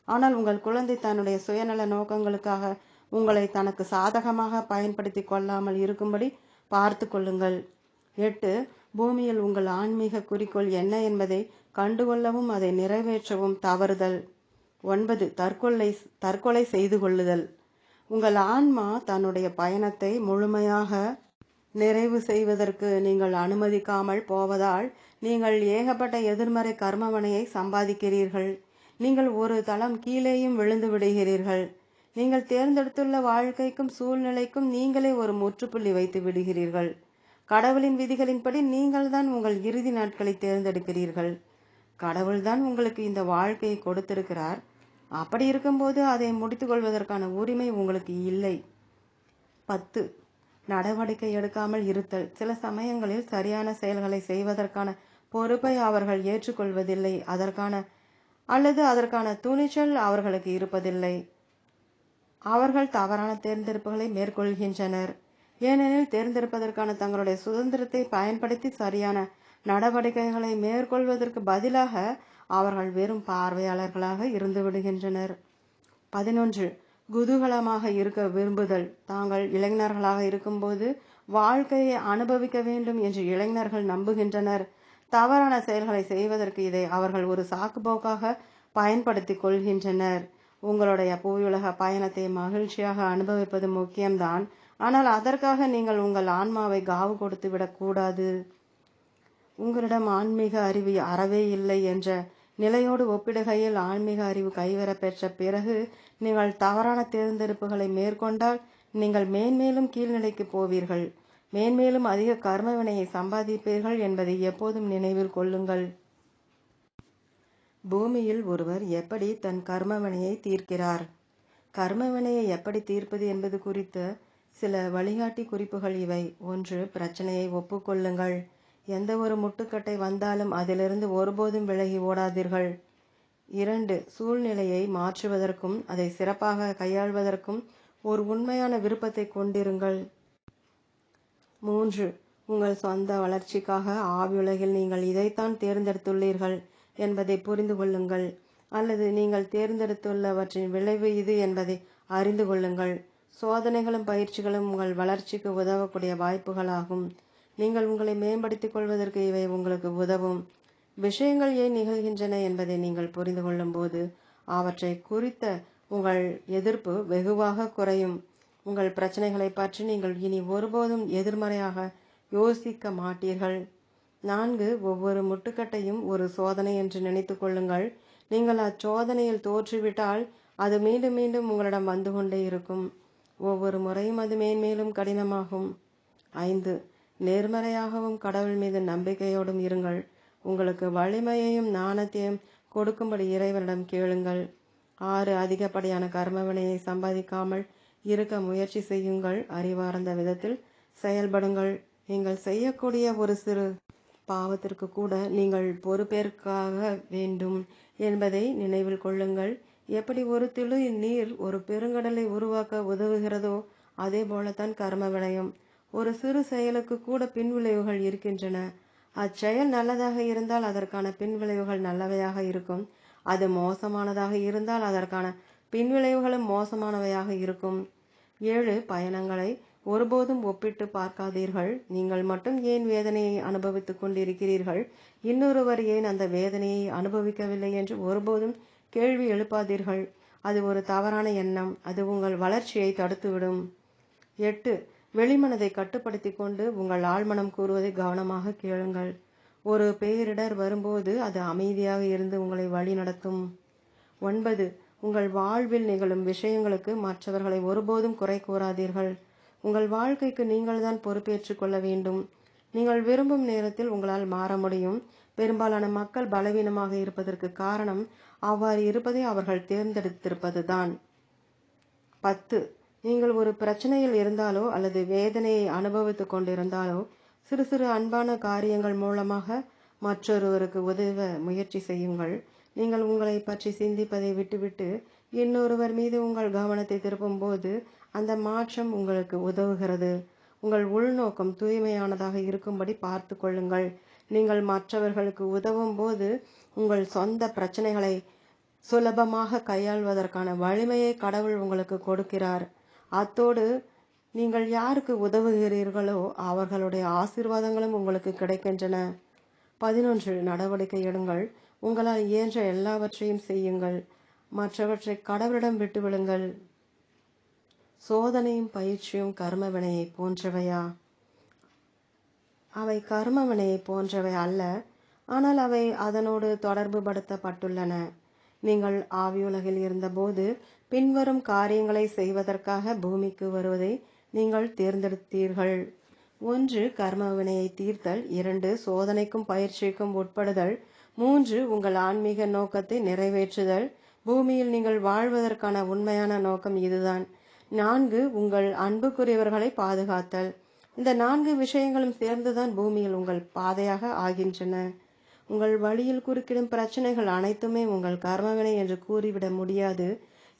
ஆனால் உங்கள் குழந்தை தன்னுடைய சுயநல நோக்கங்களுக்காக உங்களை தனக்கு சாதகமாக பயன்படுத்தி கொள்ளாமல் இருக்கும்படி பார்த்து கொள்ளுங்கள். 8. பூமியில் உங்கள் ஆன்மீக குறிக்கோள் என்ன என்பதை கண்டுகொள்ளவும் அதை நிறைவேற்றவும் தவறுதல். 9. தற்கொலை செய்து கொள்ளுதல். உங்கள் ஆன்மா தன்னுடைய பயணத்தை முழுமையாக நிறைவு செய்வதற்கு நீங்கள் அனுமதிக்காமல் போவதால் நீங்கள் ஏகப்பட்ட எதிர்மறை கர்மவினையை சம்பாதிக்கிறீர்கள். நீங்கள் ஒரு தளம் கீழேயும் விழுந்து விடுகிறீர்கள். நீங்கள் தேர்ந்தெடுத்துள்ள வாழ்க்கைக்கும் சூழ்நிலைக்கும் நீங்களே ஒரு முற்றுப்புள்ளி வைத்து விடுகிறீர்கள். கடவுளின் விதிகளின்படி நீங்கள்தான் உங்கள் இறுதி நாட்களை தேர்ந்தெடுக்கிறீர்கள். கடவுள்தான் உங்களுக்கு இந்த வாழ்க்கையை கொடுத்திருக்கிறார். அப்படி இருக்கும்போது அதை முடித்துக் கொள்வதற்கான உரிமை உங்களுக்கு இல்லை. 10. நடவடிக்கை எடுக்காமல் இருத்தல். சில சமயங்களில் சரியான செயல்களை செய்வதற்கான பொறுப்பை அவர்கள் ஏற்றுக்கொள்வதில்லை, அதற்கான துணிச்சல் அவர்களுக்கு இருப்பதில்லை. அவர்கள் தவறான தேர்ந்தெடுப்புகளை மேற்கொள்கின்றனர், ஏனெனில் தேர்ந்தெடுப்பதற்கான தங்களுடைய சுதந்திரத்தை பயன்படுத்தி சரியான நடவடிக்கைகளை மேற்கொள்வதற்கு பதிலாக அவர்கள் வெறும் பார்வையாளர்களாக இருந்து விடுகின்றனர். 11. குதூகலமாக இருக்க விரும்புதல். தாங்கள் இளைஞர்களாக இருக்கும்போது வாழ்க்கையை அனுபவிக்க வேண்டும் என்று இளைஞர்கள் நம்புகின்றனர். தவறான செயல்களை செய்வதற்கு இதை அவர்கள் ஒரு சாக்குப்போக்காக பயன்படுத்தி கொள்கின்றனர். உங்களுடைய புவியுலக பயணத்தை மகிழ்ச்சியாக அனுபவிப்பது முக்கியம்தான், ஆனால் அதற்காக நீங்கள் உங்கள் ஆன்மாவை காவு கொடுத்து விடக்கூடாது. உங்களிடம் ஆன்மீக அறிவு அறவே இல்லை என்ற நிலையோடு ஒப்பிடுகையில் ஆன்மீக அறிவு கைவரப்பெற்ற பிறகு நீங்கள் தவறான தேர்ந்தெடுப்புகளை மேற்கொண்டால் நீங்கள் மேன்மேலும் கீழ்நிலைக்கு போவீர்கள், மேன்மேலும் அதிக கர்ம வினையை சம்பாதிப்பீர்கள் என்பதை எப்போதும் நினைவில் கொள்ளுங்கள். பூமியில் ஒருவர் எப்படி தன் கர்ம வினையை தீர்க்கிறார்? கர்ம வினையை எப்படி தீர்ப்பது என்பது குறித்த சில வழிகாட்டி குறிப்புகள் இவை. 1. பிரச்சனையை ஒப்புக்கொள்ளுங்கள். எந்த ஒரு முட்டுக்கட்டை வந்தாலும் அதிலிருந்து ஒருபோதும் விலகி ஓடாதீர்கள். 2. சூழ்நிலையை மாற்றுவதற்கும் அதை சிறப்பாக கையாள்வதற்கும் ஒரு உண்மையான விருப்பத்தை கொண்டிருங்கள். 3. உங்கள் சொந்த வளர்ச்சிக்காக ஆவியுலகில் நீங்கள் இதைத்தான் தேர்ந்தெடுத்துள்ளீர்கள் என்பதை புரிந்து கொள்ளுங்கள், அல்லது நீங்கள் தேர்ந்தெடுத்துள்ளவற்றின் விளைவு இது என்பதை அறிந்து கொள்ளுங்கள். சோதனைகளும் பயிற்சிகளும் உங்கள் வளர்ச்சிக்கு உதவக்கூடிய வாய்ப்புகளாகும். நீங்கள் உங்களை மேம்படுத்திக் கொள்வதற்கு இவை உங்களுக்கு உதவும். விஷயங்கள் ஏன் நிகழ்கின்றன என்பதை நீங்கள் புரிந்து கொள்ளும் போது அவற்றை குறித்த உங்கள் எதிர்ப்பு வெகுவாக குறையும். உங்கள் பிரச்சனைகளை பற்றி நீங்கள் இனி ஒருபோதும் எதிர்மறையாக யோசிக்க மாட்டீர்கள். 4. ஒவ்வொரு முட்டுக்கட்டையும் ஒரு சோதனை என்று நினைத்து கொள்ளுங்கள். நீங்கள் அச்சோதனையில் தோற்றுவிட்டால் அது மீண்டும் மீண்டும் உங்களிடம் வந்து கொண்டே இருக்கும். ஒவ்வொரு முறையும் அது மேன்மேலும் கடினமாகும். 5. நேர்மறையாகவும் கடவுள் மீது நம்பிக்கையோடும் இருங்கள். உங்களுக்கு வலிமையையும் ஞானத்தையும் கொடுக்கும்படி இறைவனிடம் கேளுங்கள். 6. அதிகப்படியான கர்மவினையை சம்பாதிக்காமல் இருக்க முயற்சி செய்யுங்கள். அறிவார்ந்த விதத்தில் செயல்படுங்கள். நீங்கள் செய்யக்கூடிய ஒரு சிறு பாவத்திற்கு கூட நீங்கள் பொறுப்பேற்காக வேண்டும் என்பதை நினைவில் கொள்ளுங்கள். எப்படி ஒரு துளி நீர் ஒரு பெருங்கடலை உருவாக்க உதவுகிறதோ அதே போலத்தான் கர்ம வினயம். ஒரு சிறு செயலுக்கு கூட பின்விளைவுகள் இருக்கின்றன. அச்செயல் நல்லதாக இருந்தால் அதற்கான பின்விளைவுகள் நல்லவையாக இருக்கும். அது மோசமானதாக இருந்தால் அதற்கான பின்விளைவுகளும் மோசமானவையாக இருக்கும். 7. பயணங்களை ஒருபோதும் ஒப்பிட்டு பார்க்காதீர்கள். நீங்கள் மட்டும் ஏன் வேதனையை அனுபவித்துக் கொண்டிருக்கிறீர்கள், இன்னொருவர் ஏன் அந்த வேதனையை அனுபவிக்கவில்லை என்று ஒருபோதும் கேள்வி எழுப்பாதீர்கள். அது ஒரு தவறான எண்ணம். அது உங்கள் வளர்ச்சியை தடுத்துவிடும். 8. வெளிமனதை கட்டுப்படுத்தி கொண்டு உங்கள் ஆழ்மனம் கூறுவதை கவனமாக கேளுங்கள். ஒரு பேரிடர் வரும்போது அது அமைதியாக இருந்து உங்களை வழி நடத்தும். 9. உங்கள் வாழ்வில் நிகழும் விஷயங்களுக்கு மற்றவர்களை ஒருபோதும் குறை கூறாதீர்கள். உங்கள் வாழ்க்கைக்கு நீங்கள்தான் பொறுப்பேற்றுக் கொள்ள வேண்டும். நீங்கள் விரும்பும் நேரத்தில் உங்களால் மாற முடியும். பெரும்பாலான மக்கள் பலவீனமாக இருப்பதற்கு காரணம் அவ்வாறு இருப்பதை அவர்கள் தேர்ந்தெடுத்திருப்பதுதான். 10. நீங்கள் ஒரு பிரச்சனையில் இருந்தாலோ அல்லது வேதனையை அனுபவித்துக் கொண்டிருந்தாலோ சிறு சிறு அன்பான காரியங்கள் மூலமாக மற்றொருவருக்கு உதவ முயற்சி செய்யுங்கள். நீங்கள் உங்களை பற்றி சிந்திப்பதை விட்டுவிட்டு இன்னொருவர் மீது உங்கள் கவனத்தை திருப்பும் போது அந்த மாற்றம் உங்களுக்கு உதவுகிறது. உங்கள் உள்நோக்கம் தூய்மையானதாக இருக்கும்படி பார்த்து கொள்ளுங்கள். நீங்கள் மற்றவர்களுக்கு உதவும் போது உங்கள் சொந்த பிரச்சனைகளை சுலபமாக கையாள்வதற்கான வலிமையை கடவுள் உங்களுக்கு கொடுக்கிறார். அத்தோடு நீங்கள் யாருக்கு உதவுகிறீர்களோ அவர்களுடைய ஆசீர்வாதங்களும் உங்களுக்கு கிடைக்கின்றன. 11. நடவடிக்கை எடுங்கள். உங்களால் இயன்ற எல்லாவற்றையும் செய்யுங்கள். மற்றவற்றை கடவுளிடம் விட்டுவிடுங்கள். சோதனையும் பயிற்சியும் கர்ம வினையை போன்றவையா? அவை கர்ம வினையை போன்றவை அல்ல, ஆனால் அவை அதனோடு தொடர்பு படுத்தப்பட்டுள்ளன. நீங்கள் ஆவியுலகில் இருந்தபோது பின்வரும் காரியங்களை செய்வதற்காக பூமிக்கு வருவதை நீங்கள் தேர்ந்தெடுத்தீர்கள். 1. கர்ம வினையை தீர்த்தல். 2. சோதனைக்கும் பயிற்சிக்கும் உட்படுதல். 3. உங்கள் ஆன்மீக நோக்கத்தை நிறைவேற்றுதல். பூமியில் நீங்கள் வாழ்வதற்கான உண்மையான நோக்கம் இதுதான். 4 உங்கள் அன்புக்குரியவர்களை பாதுகாத்தல். இந்த 4 விஷயங்களும் சேர்ந்துதான் பூமியில் உங்கள் பாதையாக ஆகின்றன. உங்கள் வழியில் குறுக்கிடும் பிரச்சனைகள் அனைத்துமே உங்கள் கர்மவினை என்று கூறிவிட முடியாது.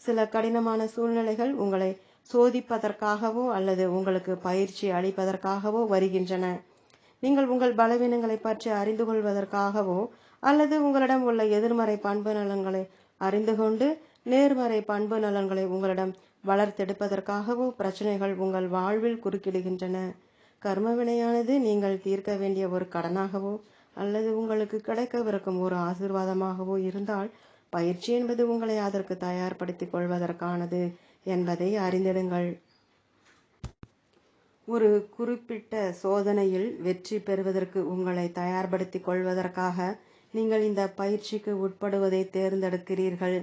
சில கடினமான சூழ்நிலைகள் உங்களை சோதிப்பதற்காகவோ அல்லது உங்களுக்கு பயிற்சி அளிப்பதற்காகவோ வருகின்றன. நீங்கள் உங்கள் பலவீனங்களை பற்றி அறிந்து கொள்வதற்காகவோ அல்லது உங்களிடம் உள்ள எதிர்மறை பண்பு நலன்களை அறிந்து கொண்டு நேர்மறை பண்பு நலன்களை உங்களிடம் வளர்த்தெடுப்பதற்காகவோ பிரச்சனைகள் உங்கள் வாழ்வில் குறுக்கிடுகின்றன. கர்மவினையானது நீங்கள் தீர்க்க வேண்டிய ஒரு கடனாகவோ அல்லது உங்களுக்கு கிடைக்கவிருக்கும் ஒரு ஆசீர்வாதமாகவோ இருந்தால் பயிற்சி என்பது உங்களை அதற்கு தயார்படுத்திக் கொள்வதற்கானது என்பதை அறிந்திடுங்கள். ஒரு குறிப்பிட்ட சோதனையில் வெற்றி பெறுவதற்கு உங்களை தயார்படுத்திக் கொள்வதற்காக நீங்கள் இந்த பயிற்சிக்கு உட்படுவதை தேர்ந்தெடுக்கிறீர்கள்.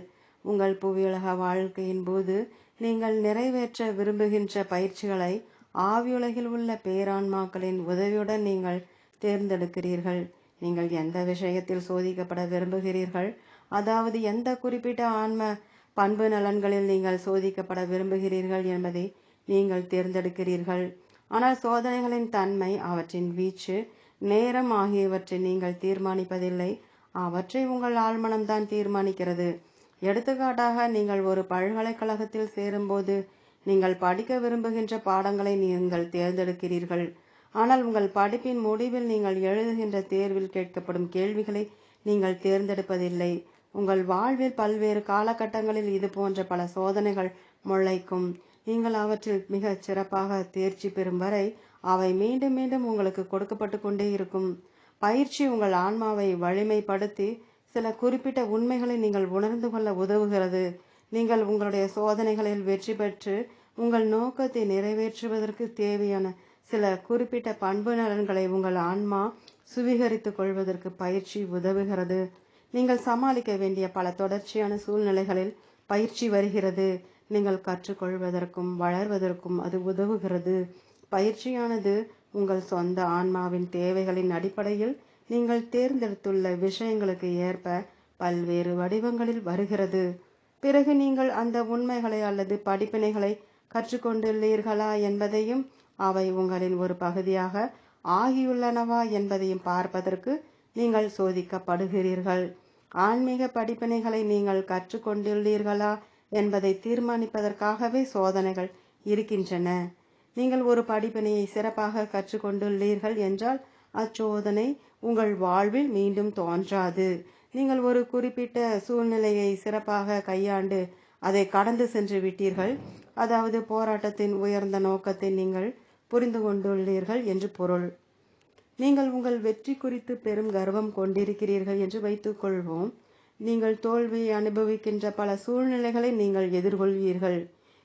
உங்கள் புவியுலக வாழ்க்கையின் போது நீங்கள் நிறைவேற்ற விரும்புகின்ற பயிற்சிகளை ஆவியுலகில் உள்ள பேரான்மாக்களின் உதவியுடன் நீங்கள் தேர்ந்தெடுக்கிறீர்கள். நீங்கள் எந்த விஷயத்தில் சோதிக்கப்பட விரும்புகிறீர்கள், அதாவது எந்த குறிப்பிட்ட ஆன்ம பண்பு நலன்களில் நீங்கள் சோதிக்கப்பட விரும்புகிறீர்கள் என்பதை நீங்கள் தேர்ந்தெடுக்கிறீர்கள். ஆனால் சோதனைகளின் தன்மை, அவற்றின் வீச்சு, நேரம் ஆகியவற்றை நீங்கள் தீர்மானிப்பதில்லை. அவற்றை உங்கள் ஆழ்மனம்தான் தீர்மானிக்கிறது. எடுத்துக்காட்டாக, நீங்கள் ஒரு பல்கலைக்கழகத்தில் சேரும்போது நீங்கள் படிக்க விரும்புகின்ற பாடங்களை நீங்கள் தேர்ந்தெடுக்கிறீர்கள். ஆனால் உங்கள் படிப்பின் முடிவில் நீங்கள் எழுதுகின்ற தேர்வில் கேட்கப்படும் கேள்விகளை நீங்கள் தேர்ந்தெடுப்பதில்லை. உங்கள் வாழ்வில் பல்வேறு காலகட்டங்களில் இது போன்ற பல சோதனைகள் முளைக்கும். நீங்கள் அவற்றில் மிகச் சிறப்பாக தேர்ச்சி பெறும் வரை அவை மீண்டும் மீண்டும் உங்களுக்கு கொடுக்கப்பட்டு கொண்டே இருக்கும். பயிற்சி உங்கள் ஆன்மாவை வலிமைப்படுத்தி சில குறிப்பிட்ட உண்மைகளை நீங்கள் உணர்ந்து கொள்ள உதவுகிறது. நீங்கள் உங்களுடைய சோதனைகளில் வெற்றி பெற்று உங்கள் நோக்கத்தை நிறைவேற்றுவதற்கு தேவையான சில குறிப்பிட்ட பண்பு நலன்களை உங்கள் ஆன்மா சுவீகரித்துக் கொள்வதற்கு பயிற்சி உதவுகிறது. நீங்கள் சமாளிக்க வேண்டிய பல தொடர்ச்சியான சூழ்நிலைகளில் பயிற்சி வருகிறது. நீங்கள் கற்றுக்கொள்வதற்கும் வளர்வதற்கும் அது உதவுகிறது. பயிற்சியானது உங்கள் சொந்த ஆன்மாவின் தேவைகளின் அடிப்படையில் நீங்கள் தேர்ந்தெடுத்துள்ள விஷயங்களுக்கு ஏற்ப பல்வேறு வடிவங்களில் வருகிறது. பிறகு நீங்கள் அந்த உண்மைகளை அல்லது படிப்பினைகளை கற்றுக்கொண்டுள்ளீர்களா என்பதையும் அவை உங்களின் ஒரு பகுதியாக ஆகியுள்ளனவா என்பதையும் பார்ப்பதற்கு நீங்கள் சோதிக்கப்படுகிறீர்கள். ஆன்மீக படிப்பினைகளை நீங்கள் கற்றுக்கொண்டுள்ளீர்களா என்பதை தீர்மானிப்பதற்காகவே சோதனைகள் இருக்கின்றன. நீங்கள் ஒரு படிப்பினையை சிறப்பாக கற்றுக்கொண்டுள்ளீர்கள் என்றால் அச்சோதனை உங்கள் வாழ்வில் மீண்டும் தோன்றாது. நீங்கள் ஒரு குறிப்பிட்ட சூழ்நிலையை சிறப்பாக கையாண்டு அதை கடந்து சென்று விட்டீர்கள், அதாவது போராட்டத்தின் உயர்ந்த நோக்கத்தை நீங்கள் புரிந்து கொண்டுள்ளீர்கள் என்று பொருள். நீங்கள் உங்கள் வெற்றி குறித்து பெரும் கர்வம் கொண்டிருக்கிறீர்கள் என்று வைத்துக் கொள்வோம். நீங்கள் தோல்வியை அனுபவிக்கின்ற பல சூழ்நிலைகளை நீங்கள் எதிர்கொள்வீர்கள்.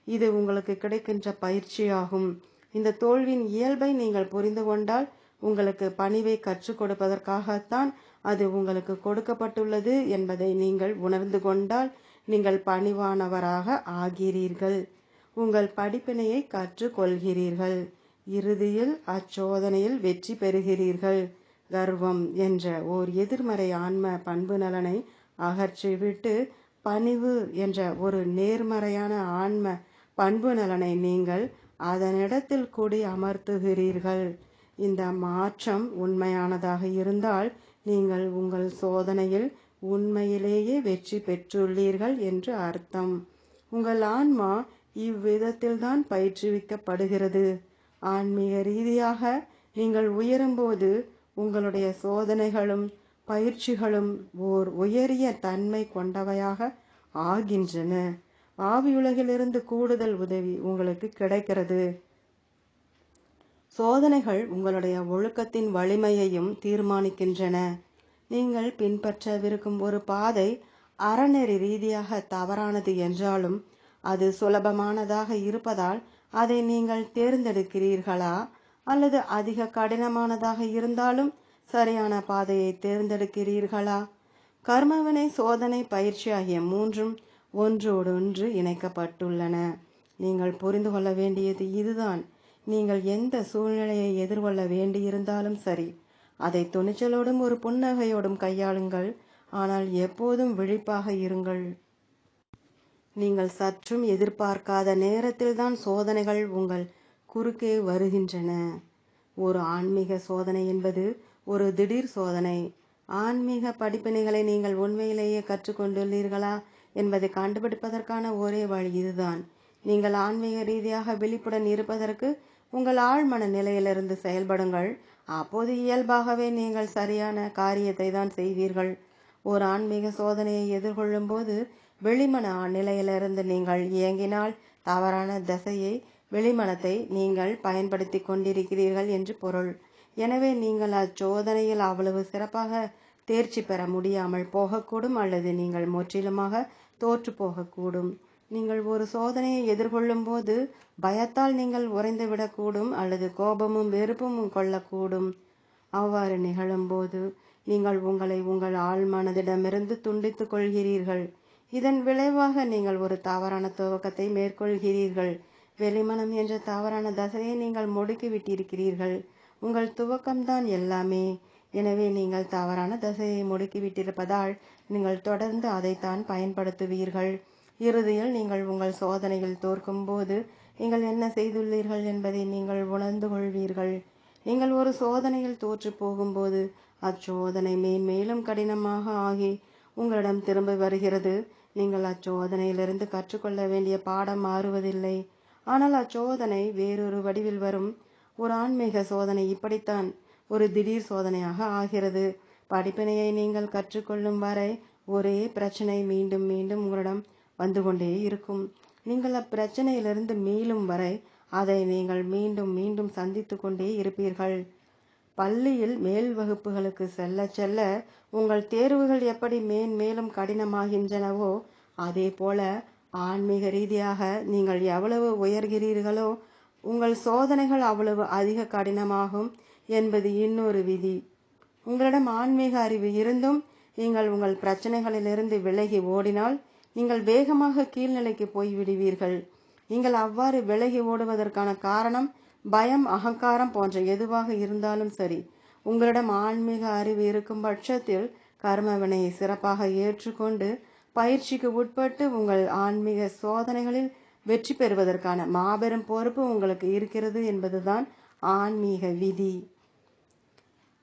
இது உங்களுக்கு கிடைக்கின்ற பயிற்சியாகும். இந்த தோல்வியின் இயல்பை நீங்கள் புரிந்து கொண்டால் உங்களுக்கு பணிவை கற்றுக் கொடுப்பதற்காகத்தான் அது உங்களுக்கு கொடுக்கப்பட்டுள்ளது என்பதை நீங்கள் உணர்ந்து கொண்டால் நீங்கள் பணிவானவராக ஆகிறீர்கள். உங்கள் படிப்பினையை கற்றுக்கொள்கிறீர்கள். இறுதியில் அச்சோதனையில் வெற்றி பெறுகிறீர்கள். கர்வம் என்ற ஓர் எதிர்மறை ஆன்ம பண்பு நலனை அகற்றிவிட்டு பணிவு என்ற ஒரு நேர்மறையான ஆன்ம பண்பு நலனை நீங்கள் அதனிடத்தில் கூடி அமர்த்துகிறீர்கள். இந்த மாற்றம் உண்மையானதாக இருந்தால் நீங்கள் உங்கள் சோதனையில் உண்மையிலேயே வெற்றி பெற்றுள்ளீர்கள் என்று அர்த்தம். உங்கள் ஆன்மா இவ்விதத்தில்தான் பயிற்றுவிக்கப்படுகிறது. ஆன்மீக ரீதியாக நீங்கள் உயரும்போது உங்களுடைய சோதனைகளும் பயிற்சிகளும் ஓர் உயரிய தன்மை கொண்டவையாக ஆகின்றன. ஆவியுலகிலிருந்து கூடுதல் உதவி உங்களுக்கு கிடைக்கிறது. சோதனைகள் உங்களுடைய ஒழுக்கத்தின் வலிமையையும் தீர்மானிக்கின்றன. நீங்கள் பின்பற்றவிருக்கும் ஒரு பாதை அறநெறி ரீதியாக தவறானது என்றாலும் அது சுலபமானதாக இருப்பதால் அதை நீங்கள் தேர்ந்தெடுக்கிறீர்களா, அல்லது அதிக கடினமானதாக இருந்தாலும் சரியான பாதையை தேர்ந்தெடுக்கிறீர்களா? கர்மவினை, சோதனை, பயிற்சி ஆகிய மூன்றும் ஒன்றோடொன்று இணைக்கப்பட்டுள்ளன. நீங்கள் புரிந்து கொள்ள வேண்டியது இதுதான். நீங்கள் எந்த சூழ்நிலையை எதிர்கொள்ள வேண்டியிருந்தாலும் சரி, அதை துணிச்சலோடும் ஒரு புன்னகையோடும் கையாளுங்கள். ஆனால் எப்போதும் விழிப்பாக இருங்கள். நீங்கள் சற்றும் எதிர்பார்க்காத நேரத்தில்தான் சோதனைகள் உங்கள் குறுக்கே வருகின்றன. ஒரு ஆன்மீக சோதனை என்பது ஒரு திடீர் சோதனை. ஆன்மீக படிப்பினைகளை நீங்கள் உண்மையிலேயே கற்றுக்கொண்டுள்ளீர்களா என்பதை கண்டுபிடிப்பதற்கான ஒரே வழி இதுதான். நீங்கள் ஆன்மீக ரீதியாக விழிப்புடன் இருப்பதற்கு உங்கள் ஆழ்மன நிலையிலிருந்து செயல்படுங்கள். அப்போது இயல்பாகவே நீங்கள் சரியான காரியத்தை தான் செய்வீர்கள். ஒரு ஆன்மீக சோதனையை எதிர்கொள்ளும் போது வெளிமன நிலையிலிருந்து நீங்கள் இயங்கினால் தவறான திசையை வெளிமனத்தை நீங்கள் பயன்படுத்தி கொண்டிருக்கிறீர்கள் என்று பொருள். எனவே நீங்கள் அச்சோதனையில் அவ்வளவு சிறப்பாக தேர்ச்சி பெற முடியாமல் போகக்கூடும், அல்லது நீங்கள் முற்றிலுமாக தோற்று போகக்கூடும். நீங்கள் ஒரு சோதனையை எதிர்கொள்ளும் போது பயத்தால் நீங்கள் உறைந்து விடக்கூடும், அல்லது கோபமும் வெறுப்பும் கொள்ளக்கூடும். அவ்வாறு நிகழும்போது நீங்கள் உங்களை உங்கள் ஆழ்மனதிடமிருந்து துண்டித்துக் கொள்கிறீர்கள். இதன் விளைவாக நீங்கள் ஒரு தவறான துவக்கத்தை மேற்கொள்கிறீர்கள். வெளிமனம் என்ற தவறான தசையை நீங்கள் முடுக்கிவிட்டிருக்கிறீர்கள். உங்கள் துவக்கம்தான் எல்லாமே. எனவே நீங்கள் தவறான தசையை முடுக்கிவிட்டிருப்பதால் நீங்கள் தொடர்ந்து அதைத்தான் பயன்படுத்துவீர்கள். இறுதியில் நீங்கள் உங்கள் சோதனையில் தோற்கும் போது நீங்கள் என்ன செய்துள்ளீர்கள் என்பதை நீங்கள் உணர்ந்து கொள்வீர்கள். நீங்கள் ஒரு சோதனையில் தோற்று போகும்போது அச்சோதனை மேன்மேலும் கடினமாக ஆகி உங்களிடம் திரும்ப வருகிறது. நீங்கள் அச்சோதனையிலிருந்து கற்றுக்கொள்ள வேண்டிய பாடம் மாறுவதில்லை, ஆனால் அச்சோதனை வேறொரு வடிவில் வரும். ஒரு ஆன்மீக சோதனை இப்படித்தான் ஒரு திடீர் சோதனையாக ஆகிறது. படிப்பினையை நீங்கள் கற்றுக்கொள்ளும் வரை ஒரே பிரச்சனை மீண்டும் மீண்டும் உங்களிடம் வந்து கொண்டே இருக்கும். நீங்கள் அப்பிரச்சனையிலிருந்து மீளும் வரை அதை நீங்கள் மீண்டும் மீண்டும் சந்தித்து கொண்டே இருப்பீர்கள். பள்ளியில் மேல் வகுப்புகளுக்கு செல்ல செல்ல உங்கள் தேர்வுகள் எப்படி மேன்மேலும் கடினமாகின்றனவோ அதே போல ஆன்மீக ரீதியாக நீங்கள் எவ்வளவு உயர்கிறீர்களோ உங்கள் சோதனைகள் அவ்வளவு அதிக கடினமாகும் என்பது இன்னொரு விதி. உங்களிடம் ஆன்மீக அறிவு இருந்தும் நீங்கள் உங்கள் பிரச்சனைகளிலிருந்து விலகி ஓடினால் நீங்கள் வேகமாக கீழ்நிலைக்கு போய்விடுவீர்கள். நீங்கள் அவ்வாறு விலகி ஓடுவதற்கான காரணம் பயம், அகங்காரம் போன்ற எதுவாக இருந்தாலும் சரி, உங்களிடம் ஆன்மீக அறிவு இருக்கும் பட்சத்தில் கர்மவினையை சிறப்பாக ஏற்றுக்கொண்டு பயிற்சிக்கு உட்பட்டு உங்கள் ஆன்மீக சோதனைகளில் வெற்றி பெறுவதற்கான மாபெரும் பொறுப்பு உங்களுக்கு இருக்கிறது என்பதுதான் ஆன்மீக விதி.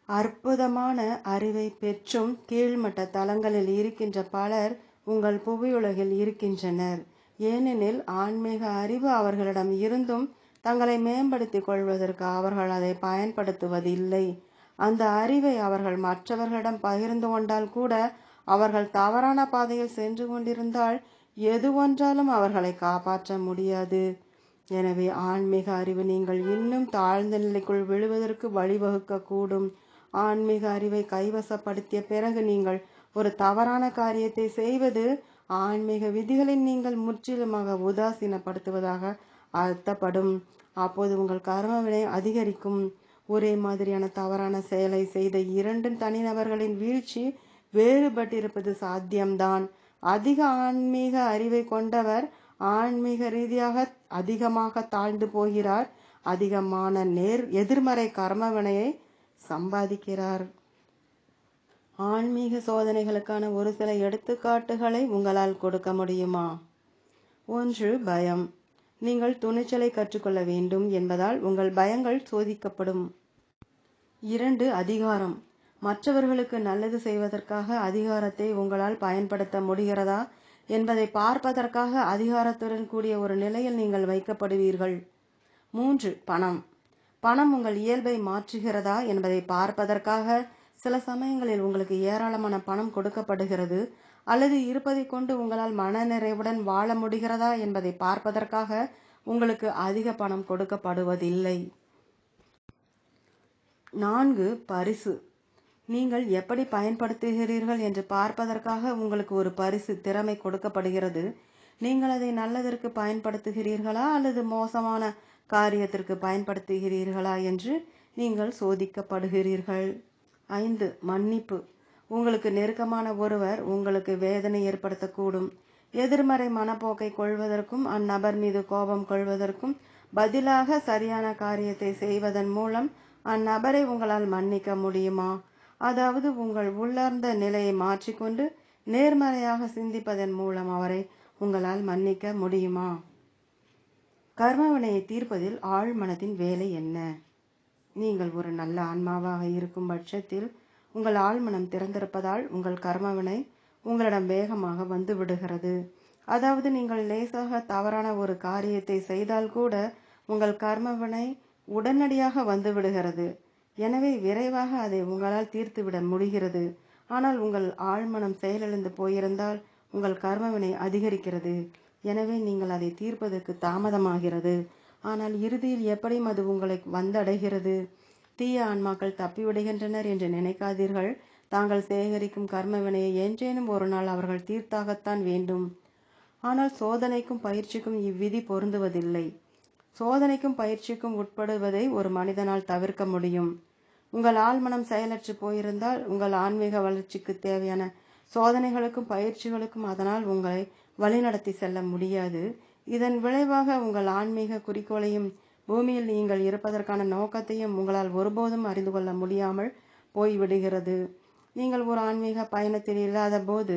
அற்புதமான அறிவை பெற்றும் கீழ்மட்ட தளங்களில் இருக்கின்ற பலர் உங்கள் புவியுலகில் இருக்கின்றனர். ஏனெனில் ஆன்மீக அறிவு அவர்களிடம் இருந்தும் தங்களை மேம்படுத்திக் கொள்வதற்கு அவர்கள் அதை பயன்படுத்துவதில்லை. அந்த அறிவை அவர்கள் மற்றவர்களிடம் பகிர்ந்து கொண்டால் கூட அவர்கள் தவறான பாதையில் சென்று கொண்டிருந்தால் எது ஒன்றாலும் அவர்களை காப்பாற்ற முடியாது. எனவே ஆன்மீக அறிவு நீங்கள் இன்னும் தாழ்ந்த நிலைக்குள் விழுவதற்கு வழிவகுக்க கூடும். ஆன்மீக அறிவை கைவசப்படுத்திய பிறகு நீங்கள் ஒரு தவறான காரியத்தை செய்வது ஆன்மீக விதிகளை நீங்கள் முற்றிலுமாக உதாசீனப்படுத்துவதாக அர்த்தப்படும். அப்போது உங்கள் கர்மவினை அதிகரிக்கும். ஒரே மாதிரியான தவறான செயலை செய்த இரண்டு தனிநபர்களின் வீழ்ச்சி வேறுபட்டிருப்பது சாத்தியம்தான். அதிக ஆன்மீக அறிவை கொண்டவர் ஆன்மீக ரீதியாக அதிகமாக தாழ்ந்து போகிறார். அதிகமான எதிர்மறை கர்மவினையை சம்பாதிக்கிறார். ஆன்மீக சோதனைகளுக்கான ஒரு சில எடுத்துக்காட்டுகளை உங்களால் கொடுக்க முடியுமா? 1. பயம். நீங்கள் துணிச்சலை கற்றுக்கொள்ள வேண்டும் என்பதால் உங்கள் பயங்கள் சோதிக்கப்படும். 2. அதிகாரம். மற்றவர்களுக்கு நல்லது செய்வதற்காக அதிகாரத்தை உங்களால் பயன்படுத்த முடிகிறதா என்பதை பார்ப்பதற்காக அதிகாரத்துடன் கூடிய ஒரு நிலையில் நீங்கள் வைக்கப்படுவீர்கள். 3. பணம். பணம் உங்கள் இயல்பை மாற்றுகிறதா என்பதை பார்ப்பதற்காக சில சமயங்களில் உங்களுக்கு ஏராளமான பணம் கொடுக்கப்படுகிறது, அல்லது இருப்பதை கொண்டு உங்களால் மனநிறைவுடன் வாழ முடிகிறதா என்பதை பார்ப்பதற்காக உங்களுக்கு அதிக பணம் கொடுக்கப்படுவதில்லை. 4. பரிசு. நீங்கள் எப்படி பயன்படுத்துகிறீர்கள் என்று பார்ப்பதற்காக உங்களுக்கு ஒரு பரிசு திறமை கொடுக்கப்படுகிறது. நீங்கள் அதை நல்லதற்கு பயன்படுத்துகிறீர்களா அல்லது மோசமான காரியத்திற்கு பயன்படுத்துகிறீர்களா என்று நீங்கள் சோதிக்கப்படுகிறீர்கள். 5. மன்னிப்பு. உங்களுக்கு நெருக்கமான ஒருவர் உங்களுக்கு வேதனை ஏற்படுத்தக்கூடும். எதிர்மறை மனப்போக்கை கொள்வதற்கும் அந்நபர் மீது கோபம் கொள்வதற்கும் பதிலாக சரியான காரியத்தை செய்வதன் மூலம் அந்நபரை உங்களால் மன்னிக்க முடியுமா? அதாவது உங்கள் உள்ளார்ந்த நிலையை மாற்றிக்கொண்டு நேர்மறையாக சிந்திப்பதன் மூலம் அவரை உங்களால் மன்னிக்க முடியுமா? கர்மவினையை தீர்ப்பதில் ஆழ் மனதின் வேலை என்ன? நீங்கள் ஒரு நல்ல ஆன்மாவாக இருக்கும் பட்சத்தில் உங்கள் ஆழ்மனம் திறந்திருப்பதால் உங்கள் கர்மவினை உங்களிடம் வேகமாக வந்து விடுகிறது. அதாவது நீங்கள் லேசாக தவறான ஒரு காரியத்தை செய்தால் கூட உங்கள் கர்மவினை உடனடியாக வந்து விடுகிறது. எனவே விரைவாக அதை உங்களால் தீர்த்துவிட முடிகிறது. ஆனால் உங்கள் ஆழ்மனம் செயலிழந்து போயிருந்தால் உங்கள் கர்மவினை அதிகரிக்கிறது. எனவே நீங்கள் அதை தீர்ப்பதற்கு தாமதமாகிறது. ஆனால் இறுதியில் எப்படியும் அது உங்களை வந்தடைகிறது. தீய ஆன்மாக்கள் தப்பிவிடுகின்றனர் என்று நினைக்காதீர்கள். தாங்கள் சேகரிக்கும் கர்மவினையை என்றேனும் ஒரு நாள் அவர்கள் தீர்த்தாகத்தான் வேண்டும். ஆனால் சோதனைக்கும் பயிற்சிக்கும் இவ்விதி பொருந்துவதில்லை. சோதனைக்கும் பயிற்சிக்கும் உட்படுவதை ஒரு மனிதனால் தவிர்க்க முடியும். உங்கள் ஆழ்மனம் செயலற்று போயிருந்தால் உங்கள் ஆன்மீக வளர்ச்சிக்கு தேவையான சோதனைகளுக்கும் பயிற்சிகளுக்கும் அதனால் உங்களை வழிநடத்தி செல்ல முடியாது. இதன் விளைவாக உங்கள் ஆன்மீக குறிக்கோளையும் பூமியில் நீங்கள் இருப்பதற்கான நோக்கத்தையும் உங்களால் ஒருபோதும் அறிந்து கொள்ள முடியாமல் போய்விடுகிறது. நீங்கள் ஒரு ஆன்மீக பயணத்தில் இல்லாத போது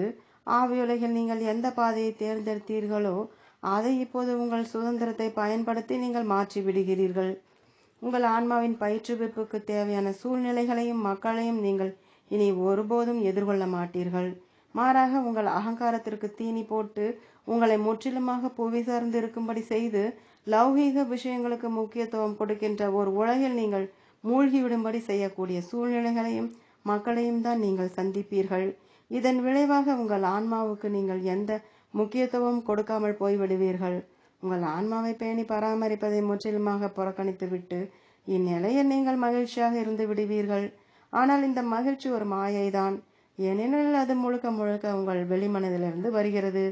ஆவியுலகில் நீங்கள் எந்த பாதையை தேர்ந்தெடுத்தீர்களோ அதை இப்போது உங்கள் சுதந்திரத்தை பயன்படுத்தி நீங்கள் மாற்றி விடுகிறீர்கள். உங்கள் ஆன்மாவின் பயிற்றுவிப்புக்கு தேவையான சூழ்நிலைகளையும் மக்களையும் நீங்கள் இனி ஒருபோதும் எதிர்கொள்ள மாட்டீர்கள். மாறாக உங்கள் அகங்காரத்திற்கு தீனி போட்டு உங்களை முற்றிலுமாக புவி சார்ந்து இருக்கும்படி செய்து லௌகீக விஷயங்களுக்கு முக்கியத்துவம் கொடுக்கின்ற ஒரு உலகில் நீங்கள் மூழ்கிவிடும்படி செய்யக்கூடிய சூழ்நிலைகளையும் மக்களையும் தான் நீங்கள் சந்திப்பீர்கள். இதன் விளைவாக உங்கள் ஆன்மாவுக்கு நீங்கள் எந்த முக்கியத்துவம் கொடுக்காமல் போய்விடுவீர்கள். உங்கள் ஆன்மாவை பேணி பராமரிப்பதை முற்றிலுமாக புறக்கணித்துவிட்டு இந்நிலையில் நீங்கள் மகிழ்ச்சியாக இருந்து விடுவீர்கள். ஆனால் இந்த மகிழ்ச்சி ஒரு மாயைதான். ஏனெனில் அது முழுக்க முழுக்க உங்கள் வெளிமனதிலிருந்து வருகிறது.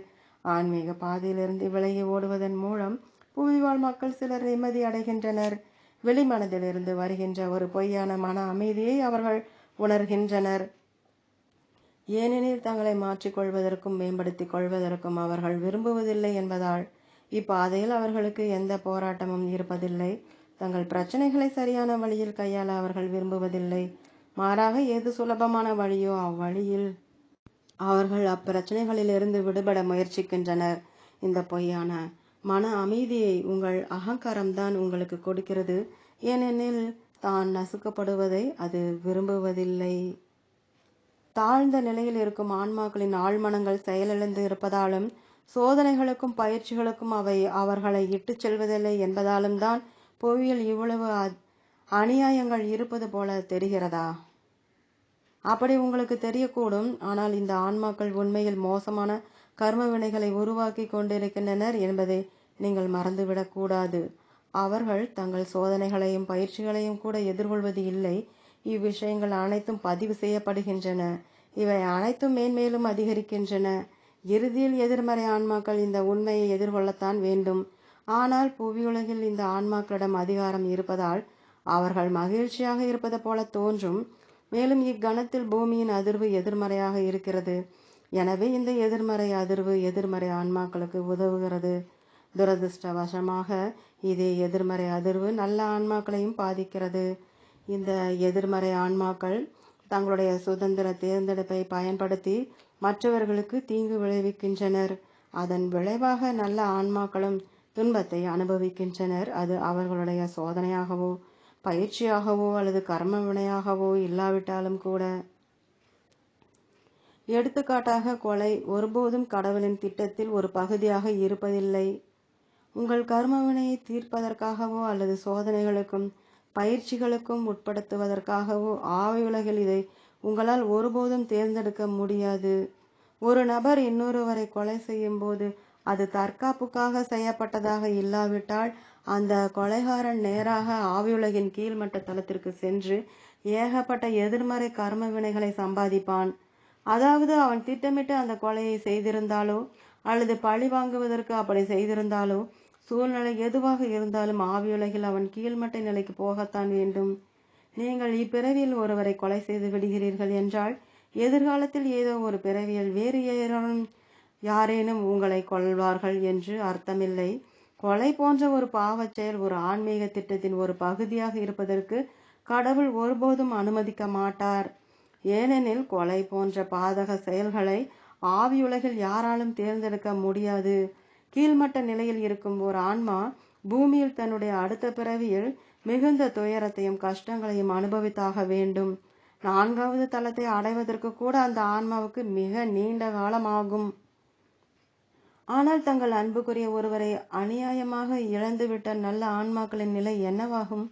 ஆன்மீக பாதையிலிருந்து விலகி ஓடுவதன் மூலம் புவிவாழ் மக்கள் சிலர் நிம்மதி அடைகின்றனர். வெளிமனதிலிருந்து வருகின்ற ஒரு பொய்யான மன அமைதியை அவர்கள் உணர்கின்றனர். ஏனெனில் தங்களை மாற்றிக்கொள்வதற்கும் மேம்படுத்திக் கொள்வதற்கும் அவர்கள் விரும்புவதில்லை என்பதால் இப்பாதையில் அவர்களுக்கு எந்த போராட்டமும் இருப்பதில்லை. தங்கள் பிரச்சனைகளை சரியான வழியில் கையாள அவர்கள் விரும்புவதில்லை. மாறாக எது சுலபமான வழியோ அவ்வழியில் அவர்கள் அப்பிரச்சனைகளிலிருந்து விடுபட முயற்சிக்கின்றனர். இந்த பொய்யான மன அமைதியை உங்கள் அகங்காரம்தான் உங்களுக்கு கொடுக்கிறது. ஏனெனில் தான் நசுக்கப்படுவதை அது விரும்புவதில்லை. தாழ்ந்த நிலையில் இருக்கும் ஆன்மாக்களின் ஆழ்மனங்கள் செயலிழந்து இருப்பதாலும் சோதனைகளுக்கும் பயிற்சிகளுக்கும் அவை அவர்களை இட்டுச் செல்வதில்லை என்பதாலும் தான் புவியில் இவ்வளவு அநியாயங்கள் இருப்பது போல தெரிகிறதா? அப்படி உங்களுக்கு தெரியக்கூடும். ஆனால் இந்த ஆன்மாக்கள் உண்மையில் மோசமான கர்ம வினைகளை உருவாக்கி கொண்டிருக்கின்றனர் என்பதை நீங்கள் மறந்துவிடக் கூடாது. அவர்கள் தங்கள் சோதனைகளையும் பயிற்சிகளையும் கூட எதிர்கொள்வது இல்லை. இவ்விஷயங்கள் அனைத்தும் பதிவு செய்யப்படுகின்றன. இவை அனைத்தும் மேன்மேலும் அதிகரிக்கின்றன. இறுதியில் எதிர்மறை ஆன்மாக்கள் இந்த உண்மையை எதிர்கொள்ளத்தான் வேண்டும். ஆனால் புவியுலகில் இந்த ஆன்மாக்களிடம் அதிகாரம் இருப்பதால் அவர்கள் மகிழ்ச்சியாக இருப்பது போல தோன்றும். மேலும் இக்கணத்தில் பூமியின் அதிர்வு எதிர்மறையாக இருக்கிறது. எனவே இந்த எதிர்மறை அதிர்வு எதிர்மறை ஆன்மாக்களுக்கு உதவுகிறது. துரதிருஷ்டவசமாக இதே எதிர்மறை அதிர்வு நல்ல ஆன்மாக்களையும் பாதிக்கிறது. இந்த எதிர்மறை ஆன்மாக்கள் தங்களுடைய சுதந்திர தேர்ந்தெடுப்பை பயன்படுத்தி மற்றவர்களுக்கு தீங்கு விளைவிக்கின்றனர். அதன் விளைவாக நல்ல ஆன்மாக்களும் துன்பத்தை அனுபவிக்கின்றனர். அது அவர்களுடைய சோதனையாகவோ பயிற்சியாகவோ அல்லது கர்ம வினையாகவோ இல்லாவிட்டாலும் கூட. எடுத்துக்காட்டாக கொலை ஒருபோதும் கடவுளின் திட்டத்தில் ஒரு பகுதியாக இருப்பதில்லை. உங்கள் கர்மவினையை தீர்ப்பதற்காகவோ அல்லது சோதனைகளுக்கும் பயிற்சிகளுக்கும் உட்படுத்துவதற்காகவோ ஆவியுலகில் இதை உங்களால் ஒருபோதும் தேர்ந்தெடுக்க முடியாது. ஒரு நபர் இன்னொருவரை கொலை செய்யும் போது அது தற்காப்புக்காக செய்யப்பட்டதாக இல்லாவிட்டால் அந்த கொலைகாரன் நேராக ஆவியுலகின் கீழ்மட்ட தளத்திற்கு சென்று ஏகப்பட்ட எதிர்மறை கர்ம வினைகளை சம்பாதிப்பான். அதாவது அவன் திட்டமிட்டு அந்த கொலையை செய்திருந்தாலோ அல்லது பழி வாங்குவதற்கு அப்படி செய்திருந்தாலோ சூழ்நிலை எதுவாக இருந்தாலும் ஆவியுலகில் அவன் கீழ்மட்ட நிலைக்கு போகத்தான் வேண்டும். நீங்கள் இப்பிறவியில் ஒருவரை கொலை செய்து விடுகிறீர்கள் என்றால் எதிர்காலத்தில் ஏதோ ஒரு பிறவியில் வேறு யாரேனும் உங்களை கொள்வார்கள் என்று அர்த்தமில்லை. கொலை போன்ற ஒரு பாவச் செயல் ஒரு ஆன்மீக திட்டத்தின் ஒரு பகுதியாக இருப்பதற்கு கடவுள் ஒருபோதும் அனுமதிக்க மாட்டார். ஏனெனில் கொலை போன்ற பாதக செயல்களை ஆவியுலகில் யாராலும் தேர்ந்தெடுக்க முடியாது. கீழ்மட்ட நிலையில் இருக்கும் ஒரு ஆன்மா பூமியில் தன்னுடைய அடுத்த பிறவியில் மிகுந்த துயரத்தையும் கஷ்டங்களையும் அனுபவித்தாக வேண்டும். 4வது தளத்தை அடைவதற்கு கூட அந்த ஆன்மாவுக்கு மிக நீண்ட காலம் ஆகும். ஆனால் தங்கள் அன்புக்குரிய ஒருவரை அநியாயமாக இழந்துவிட்ட நல்ல ஆன்மாக்களின் நிலை என்னவாகும்?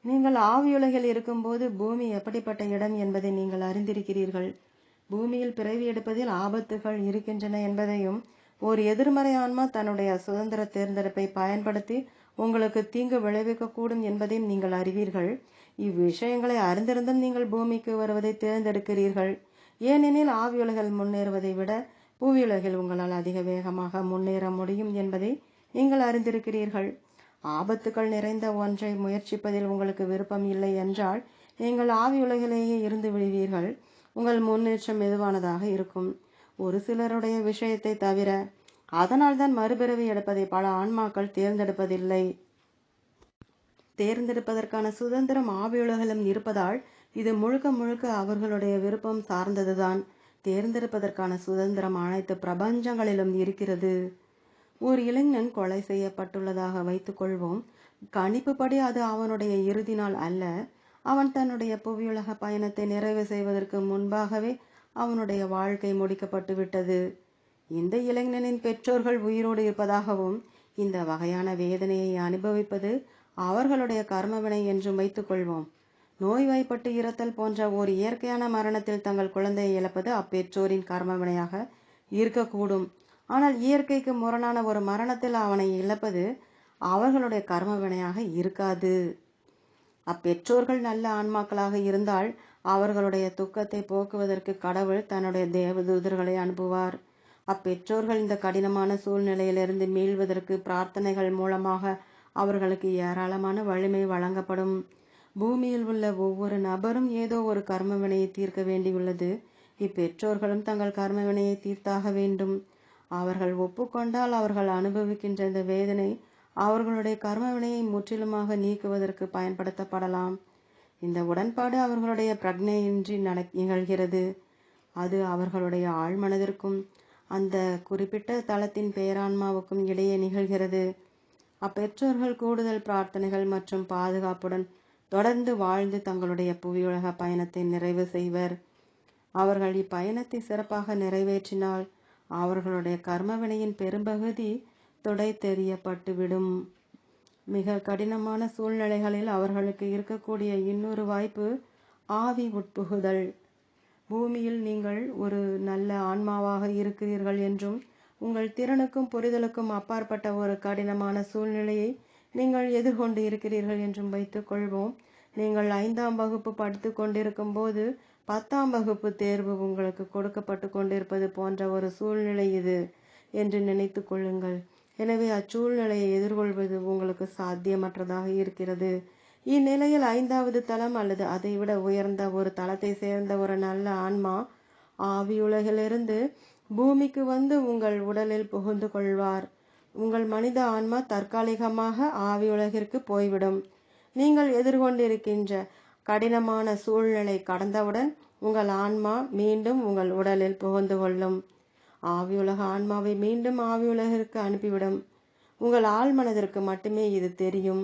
நீங்கள் ஆவியுலகில் இருக்கும்போது பூமி எப்படிப்பட்ட இடம் என்பதை நீங்கள் அறிந்திருக்கிறீர்கள். பூமியில் பிறவி எடுப்பதில் ஆபத்துகள் இருக்கின்றன என்பதையும், ஒரு எதிர்மறை ஆன்மா தன்னுடைய சுதந்திர தேர்ந்தெடுப்பை பயன்படுத்தி உங்களுக்கு தீங்கு விளைவிக்க கூடும் என்பதையும் நீங்கள் அறிவீர்கள். இவ்விஷயங்களை அறிந்திருந்தும் நீங்கள் பூமிக்கு வருவதை தேர்ந்தெடுக்கிறீர்கள். ஏனெனில் ஆவியுலகில் முன்னேறுவதை விட புவியுலகில் உங்களால் அதிக வேகமாக முன்னேற முடியும் என்பதை நீங்கள் அறிந்திருக்கிறீர்கள். ஆபத்துக்கள் நிறைந்த ஒன்றை முயற்சிப்பதில் உங்களுக்கு விருப்பம் இல்லை என்றால் நீங்கள் ஆவியுலகிலேயே இருந்து விடுவீர்கள். உங்கள் முன்னேற்றம் மெதுவானதாக இருக்கும், ஒரு சிலருடைய விஷயத்தை தவிர. அதனால்தான் மறுபிறவி எடுப்பதை பல ஆன்மாக்கள் தேர்ந்தெடுப்பதில்லை. தேர்ந்தெடுப்பதற்கான சுதந்திரம் ஆவியுலகிலும் இருப்பதால் இது முழுக்க முழுக்க அவர்களுடைய விருப்பம் சார்ந்ததுதான். தேர்ந்தெடுப்பதற்கான சுதந்திரம் அனைத்து பிரபஞ்சங்களிலும் இருக்கிறது. ஒரு இளைஞன் கொலை செய்யப்பட்டுள்ளதாக வைத்துக் கொள்வோம். கணிப்புப்படி அது அவனுடைய இறுதி நாள் அல்ல. அவன் தன்னுடைய புவியுலக பயணத்தை நிறைவு செய்வதற்கு முன்பாகவே அவனுடைய வாழ்க்கை முடிக்கப்பட்டு விட்டது. இந்த இளைஞனின் பெற்றோர்கள் உயிரோடு இருப்பதாகவும் இந்த வகையான வேதனையை அனுபவிப்பது அவர்களுடைய கர்மவினை என்றும் வைத்துக் கொள்வோம். நோய்வாய்ப்பட்டு இறத்தல் போன்ற ஒரு இயற்கையான மரணத்தில் தங்கள் குழந்தையை இழப்பது அப்பெற்றோரின் கர்மவினையாக இருக்கக்கூடும். ஆனால் இயற்கைக்கு முரணான ஒரு மரணத்தில் அவனை இழப்பது அவர்களுடைய கர்மவினையாக இருக்காது. அப்பெற்றோர்கள் நல்ல ஆன்மாக்களாக இருந்தால் அவர்களுடைய துக்கத்தை போக்குவதற்கு கடவுள் தன்னுடைய தேவதூதர்களை அனுப்புவார். அப்பெற்றோர்கள் இந்த கடினமான சூழ்நிலையிலிருந்து மீள்வதற்கு பிரார்த்தனைகள் மூலமாக அவர்களுக்கு ஏராளமான வலிமை வழங்கப்படும். பூமியில் உள்ள ஒவ்வொரு நபரும் ஏதோ ஒரு கர்மவினையை தீர்க்க வேண்டியுள்ளது. இப்பெற்றோர்களும் தங்கள் கர்மவினையை தீர்த்தாக வேண்டும். அவர்கள் ஒப்புக்கொண்டால் அவர்கள் அனுபவிக்கின்ற இந்த வேதனை அவர்களுடைய கர்மவினையை முற்றிலுமாக நீக்குவதற்கு பயன்படுத்தப்படலாம். இந்த உடன்பாடு அவர்களுடைய பிரக்ஞையின்றி நிகழ்கிறது. அது அவர்களுடைய ஆழ்மனதிற்கும் அந்த குறிப்பிட்ட தளத்தின் பேரான்மாவுக்கும் இடையே நிகழ்கிறது. அப்பெற்றோர்கள் கூடுதல் பிரார்த்தனைகள் மற்றும் பாதுகாப்புடன் தொடர்ந்து வாழ்ந்து தங்களுடைய புவியுலக பயணத்தை நிறைவு செய்வர். அவர்கள் இப்பயணத்தை சிறப்பாக நிறைவேற்றினால் அவர்களுடைய கர்மவினையின் பெரும்பகுதி தொடை தெரியப்பட்டுவிடும். மிக கடினமான சூழ்நிலைகளில் அவர்களுக்கு இருக்கக்கூடிய இன்னொரு வாய்ப்பு ஆவி உட்புகுதல். பூமியில் நீங்கள் ஒரு நல்ல ஆன்மாவாக இருக்கிறீர்கள் என்றும் உங்கள் திறனுக்கும் புரிதலுக்கும் அப்பாற்பட்ட ஒரு கடினமான சூழ்நிலையை நீங்கள் எதிர்கொண்டு இருக்கிறீர்கள் என்றும் வைத்துக் கொள்வோம். நீங்கள் 5ஆம் வகுப்பு படித்து கொண்டிருக்கும் போது 10ஆம் வகுப்பு தேர்வு உங்களுக்கு கொடுக்கப்பட்டு கொண்டிருப்பது போன்ற ஒரு சூழ்நிலை இது என்று நினைத்து கொள்ளுங்கள். எனவே அச்சூழ்நிலையை எதிர்கொள்வது உங்களுக்கு சாத்தியமற்றதாக இருக்கிறது. இந்நிலையில் 5வது தளம் அல்லது அதைவிட உயர்ந்த ஒரு தளத்தை சேர்ந்த ஒரு நல்ல ஆன்மா ஆவியுலகிலிருந்து பூமிக்கு வந்து உங்கள் உடலில் புகுந்து கொள்வார். உங்கள் மனித ஆன்மா தற்காலிகமாக ஆவியுலகிற்கு போய்விடும். நீங்கள் எதிர்கொண்டிருக்கின்ற கடினமான சூழ்நிலை கடந்தவுடன் உங்கள் ஆன்மா மீண்டும் உங்கள் உடலில் புகுந்து கொள்ளும். ஆவியுலக ஆன்மாவை மீண்டும் ஆவியுலகிற்கு அனுப்பிவிடும். உங்கள் ஆழ்மனதிற்கு மட்டுமே இது தெரியும்.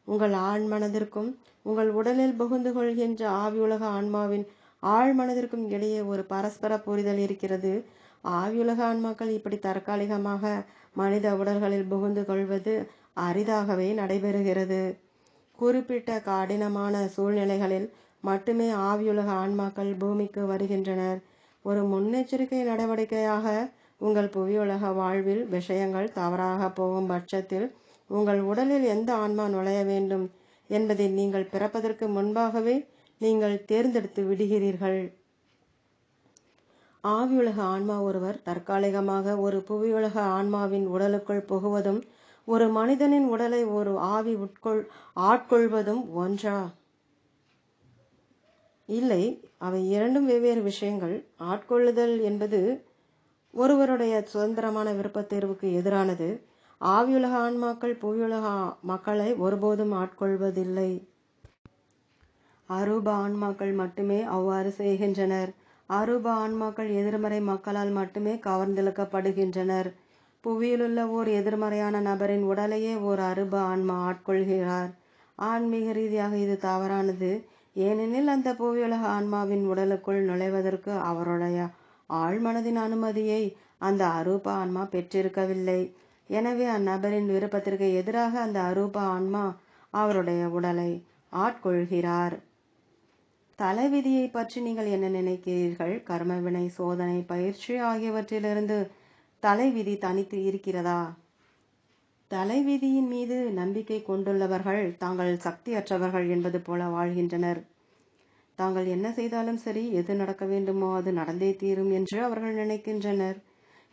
உங்கள் ஆழ்மனதிற்கும் உங்கள் உடலில் புகுந்து கொள்கின்ற ஆவியுலக ஆன்மாவின் ஆழ்மனதிற்கும் இடையே ஒரு பரஸ்பர புரிதல் இருக்கிறது. ஆவியுலக ஆன்மாக்கள் இப்படி தற்காலிகமாக மனித உடல்களில் புகுந்து கொள்வது அரிதாகவே நடைபெறுகிறது. குறிப்பிட்ட கடினமான சூழ்நிலைகளில் மட்டுமே ஆவியுலக ஆன்மாக்கள் பூமிக்கு வருகின்றனர். ஒரு முன்னெச்சரிக்கை நடவடிக்கையாக உங்கள் புவியுலக வாழ்வில் விஷயங்கள் தவறாக போகும் பட்சத்தில் உங்கள் உடலில் எந்த ஆன்மா நுழைய வேண்டும் என்பதை நீங்கள் பிறப்பதற்கு முன்பாகவே நீங்கள் தேர்ந்தெடுத்து விடுகிறீர்கள். ஆவியுலக ஆன்மா ஒருவர் தற்காலிகமாக ஒரு புவியுலக ஆன்மாவின் உடலுக்குள் புகுவதும் ஒரு மனிதனின் உடலை ஒரு ஆவி ஆட்கொள்வதும் ஒன்றா? இல்லை, அவை இரண்டும் வெவ்வேறு விஷயங்கள். ஆட்கொள்ளுதல் என்பது ஒருவருடைய சுதந்திரமான விருப்பத் தேர்வுக்கு எதிரானது. ஆவியுலக ஆன்மாக்கள் புவியுலக மக்களை ஒருபோதும் ஆட்கொள்வதில்லை. அரூப ஆன்மாக்கள் மட்டுமே அவ்வாறு செய்கின்றனர். அரூப ஆன்மாக்கள் எதிர்மறை மக்களால் மட்டுமே கவர்ந்திழுக்கப்படுகின்றனர். புவியிலுள்ள ஓர் எதிர்மறையான நபரின் உடலையே ஓர் அரூப ஆன்மா ஆட்கொள்கிறார். ஆன்மீக ரீதியாக இது தவறானது. ஏனெனில் அந்த புவியுலக ஆன்மாவின் உடலுக்குள் நுழைவதற்கு அவருடைய ஆழ்மனதின் அனுமதியை அந்த அரூப ஆன்மா பெற்றிருக்கவில்லை. எனவே அந்நபரின் விருப்பத்திற்கு எதிராக அந்த அரூப ஆன்மா அவருடைய உடலை ஆட்கொள்கிறார். தலைவிதியை பற்றி நீங்கள் என்ன நினைக்கிறீர்கள்? கர்மவினை, சோதனை, பயிற்சி ஆகியவற்றிலிருந்து தலைவிதி தனித்து இருக்கிறதா? தலைவிதியின் மீது நம்பிக்கை கொண்டுள்ளவர்கள் தாங்கள் சக்தியற்றவர்கள் என்பது போல வாழ்கின்றனர். தாங்கள் என்ன செய்தாலும் சரி, எது நடக்க வேண்டுமோ அது நடந்தே தீரும் என்று அவர்கள் நினைக்கின்றனர்.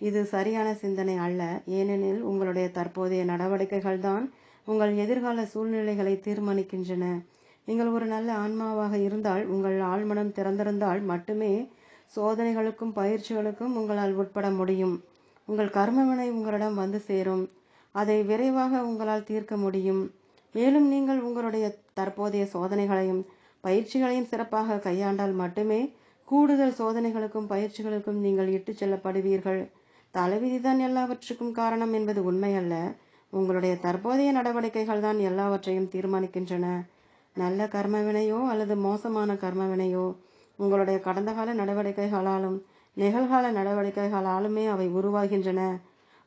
இது சரியான சிந்தனை அல்ல. ஏனெனில் உங்களுடைய தற்போதைய நடவடிக்கைகள்தான் உங்கள் எதிர்கால சூழ்நிலைகளை தீர்மானிக்கின்றன. நீங்கள் ஒரு நல்ல ஆன்மாவாக இருந்தால், உங்கள் ஆழ்மனம் திறந்திருந்தால் மட்டுமே சோதனைகளுக்கும் பயிற்சிகளுக்கும் உங்களால் உட்பட முடியும். உங்கள் கர்மவினை உங்களிடம் வந்து சேரும். அதை விரைவாக உங்களால் தீர்க்க முடியும். மேலும் நீங்கள் உங்களுடைய தற்போதைய சோதனைகளையும் பயிற்சிகளையும் சிறப்பாக கையாண்டால் மட்டுமே கூடுதல் சோதனைகளுக்கும் பயிற்சிகளுக்கும் நீங்கள் இட்டுச் செல்லப்படுவீர்கள். தலைவிதிதான் எல்லாவற்றுக்கும் காரணம் என்பது உண்மையல்ல. உங்களுடைய தற்போதைய நடவடிக்கைகள் தான் எல்லாவற்றையும் தீர்மானிக்கின்றன. நல்ல கர்மவினையோ அல்லது மோசமான கர்மவினையோ உங்களுடைய கடந்த கால நடவடிக்கைகளாலும் நிகழ்கால நடவடிக்கைகளாலுமே அவை உருவாகின்றன.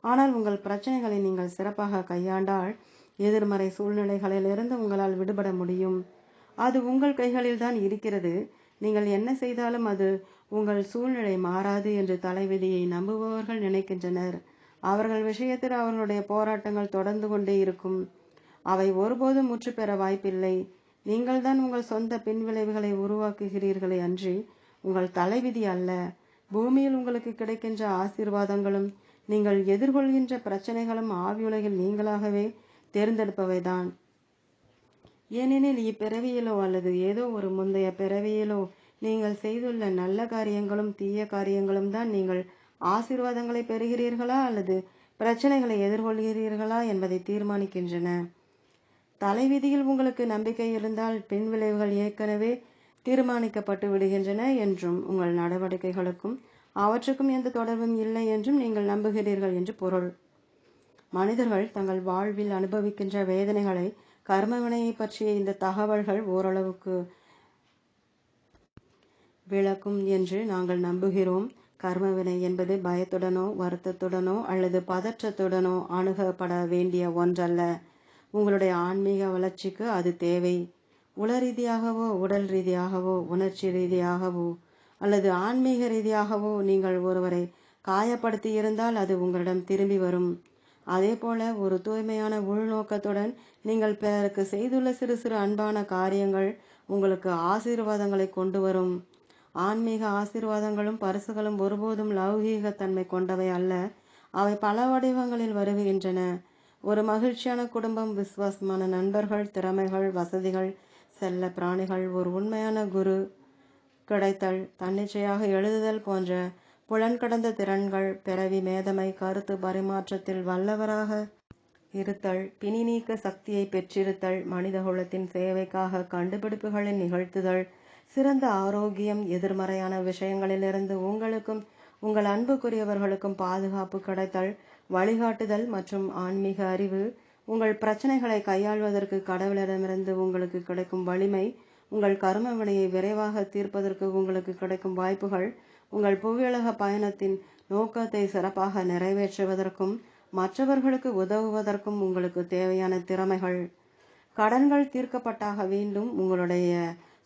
ஆனால் உங்கள் பிரச்சனைகளை நீங்கள் சிறப்பாக கையாண்டால் எதிர்மறை சூழ்நிலைகளிலிருந்து உங்களால் விடுபட முடியும். அது உங்கள் கைகளில்தான் இருக்கிறது. நீங்கள் என்ன செய்தாலும் அது உங்கள் சூழ்நிலை மாறாது என்று தலைவிதியை நம்புபவர்கள் நினைக்கின்றனர். அவர்கள் விஷயத்தில் அவர்களுடைய போராட்டங்கள் தொடர்ந்து கொண்டே இருக்கும். அவை ஒருபோதும் முற்று பெற வாய்ப்பில்லை. நீங்கள்தான் உங்கள் சொந்த பின்விளைவுகளை உருவாக்குகிறீர்களே அன்றி உங்கள் தலைவிதி அல்ல. பூமியில் உங்களுக்கு கிடைக்கின்ற ஆசீர்வாதங்களும் நீங்கள் எதிர்கொள்கின்ற பிரச்சனைகளும் ஆவியுலகில் நீங்களாகவே தேர்ந்தெடுப்பவைதான். ஏனெனில் இப்பிறவியிலோ அல்லது ஏதோ ஒரு முந்தைய பிறவியிலோ நீங்கள் செய்துள்ள நல்ல காரியங்களும் தீய காரியங்களும் தான் நீங்கள் ஆசீர்வாதங்களை பெறுகிறீர்களா அல்லது பிரச்சனைகளை எதிர்கொள்கிறீர்களா என்பதை தீர்மானிக்கின்றன. தலைவிதியில் உங்களுக்கு நம்பிக்கை இருந்தால் பின்விளைவுகள் ஏற்கனவே தீர்மானிக்கப்பட்டு விடுகின்றன என்றும் உங்கள் நடவடிக்கைகளுக்கும் அவற்றுக்கும் எந்த தொடர்பும் இல்லை என்றும் நீங்கள் நம்புகிறீர்கள் என்று பொருள். மனிதர்கள் தங்கள் வாழ்வில் அனுபவிக்கின்ற வேதனைகளை கர்மவினையை பற்றிய இந்த தகவல்கள் ஓரளவுக்கு விளக்கும் என்று நாங்கள் நம்புகிறோம். கர்மவினை என்பது பயத்துடனோ வருத்தத்துடனோ அல்லது பதற்றத்துடனோ அணுகப்பட வேண்டிய ஒன்றல்ல. உங்களுடைய ஆன்மீக வளர்ச்சிக்கு அது தேவை. உள ரீதியாகவோ உடல் ரீதியாகவோ உணர்ச்சி ரீதியாகவோ அல்லது ஆன்மீக ரீதியாகவோ நீங்கள் ஒருவரை காயப்படுத்தி இருந்தால் அது உங்களிடம் திரும்பி வரும். அதே போல ஒரு தூய்மையான உள்நோக்கத்துடன் நீங்கள் பிறருக்கு செய்துள்ள சிறு சிறு அன்பான காரியங்கள் உங்களுக்கு ஆசீர்வாதங்களை கொண்டு வரும். ஆன்மீக ஆசீர்வாதங்களும் பரிசுகளும் ஒருபோதும் லௌகீகத்தன்மை கொண்டவை அல்ல. அவை பல வடிவங்களில் வருகின்றன. ஒரு மகிழ்ச்சியான குடும்பம், விசுவாசமான நண்பர்கள், திறமைகள், வசதிகள், செல்ல பிராணிகள், ஒரு உண்மையான குரு கிடைத்தல், தன்னிச்சையாக எழுதுதல் போன்ற புலன்கடந்த திறன்கள், பிறவி மேதமை, கருத்து பரிமாற்றத்தில் வல்லவராக இருத்தல், பிணி நீக்க சக்தியை பெற்றிருத்தல், மனிதகுலத்தின் சேவைக்காக கண்டுபிடிப்புகளை நிகழ்த்துதல், சிறந்த ஆரோக்கியம், எதிர்மறையான விஷயங்களிலிருந்து உங்களுக்கும் உங்கள் அன்புக்குரியவர்களுக்கும் பாதுகாப்பு கிடைத்தல், வழிகாட்டுதல் மற்றும் ஆன்மீக அறிவு, உங்கள் பிரச்சனைகளை கையாள்வதற்கு கடவுளிடமிருந்து உங்களுக்கு கிடைக்கும் வலிமை, உங்கள் கர்ம வினையை விரைவாக தீர்ப்பதற்கு உங்களுக்கு கிடைக்கும் வாய்ப்புகள், உங்கள் புவியுலக பயணத்தின் நோக்கத்தை சிறப்பாக நிறைவேற்றுவதற்கும் மற்றவர்களுக்கு உதவுவதற்கும் உங்களுக்கு தேவையான திறமைகள். கடன்கள் தீர்க்கப்பட்டாக வேண்டும். உங்களுடைய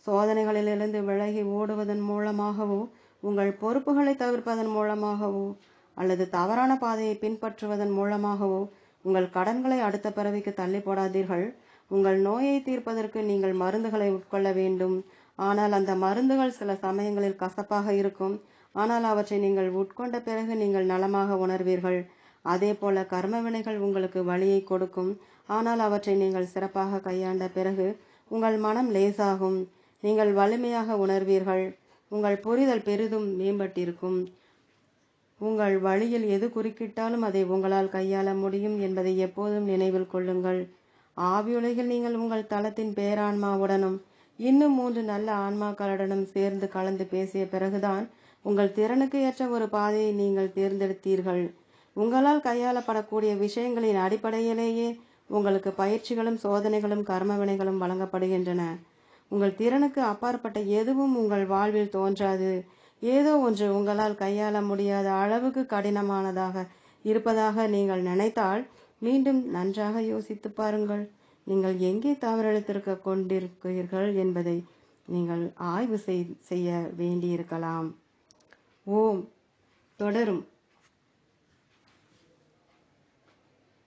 சோதனைகளிலிருந்து விலகி ஓடுவதன் மூலமாகவோ உங்கள் பொறுப்புகளை தவிர்ப்பதன் மூலமாகவோ அல்லது தவறான பாதையை பின்பற்றுவதன் மூலமாகவோ உங்கள் கடன்களை அடுத்த பிறவிக்கு தள்ளி போடாதீர்கள். உங்கள் நோயை தீர்ப்பதற்கு நீங்கள் மருந்துகளை உட்கொள்ள வேண்டும். ஆனால் அந்த மருந்துகள் சில சமயங்களில் கசப்பாக இருக்கும். ஆனால் அவற்றை நீங்கள் உட்கொண்ட பிறகு நீங்கள் நலமாக உணர்வீர்கள். அதே போல கர்ம வினைகள் உங்களுக்கு வலியை கொடுக்கும். ஆனால் அவற்றை நீங்கள் சிறப்பாக கையாண்ட பிறகு உங்கள் மனம் லேசாகும். நீங்கள் வலிமையாக உணர்வீர்கள். உங்கள் புரிதல் பெரிதும் மேம்பட்டிருக்கும். உங்கள் வழியில் எது குறுக்கிட்டாலும் அதை உங்களால் கையாள முடியும் என்பதை எப்போதும் நினைவில் கொள்ளுங்கள். ஆவியுலகில் நீங்கள் உங்கள் தளத்தின் பேரான்மாவுடனும் இன்னும் 3 நல்ல ஆன்மாக்களுடனும் சேர்ந்து கலந்து பேசிய பிறகுதான் உங்கள் திறனுக்கு ஏற்ற ஒரு பாதையை நீங்கள் தேர்ந்தெடுத்தீர்கள். உங்களால் கையாளப்படக்கூடிய விஷயங்களின் அடிப்படையிலேயே உங்களுக்கு பயிற்சிகளும் சோதனைகளும் கர்மவினைகளும் வழங்கப்படுகின்றன. உங்கள் திறனுக்கு அப்பாற்பட்ட எதுவும் உங்கள் வாழ்வில் தோன்றாது. ஏதோ ஒன்று உங்களால் கையாள முடியாத அளவுக்கு கடினமானதாக இருப்பதாக நீங்கள் நினைத்தால் மீண்டும் நன்றாக யோசித்து பாருங்கள். நீங்கள் எங்கே தவறெழுத்திருக்க கொண்டிருக்கிறீர்கள் என்பதை நீங்கள் ஆய்வு செய்ய வேண்டியிருக்கலாம். ஓம் தொடரும்.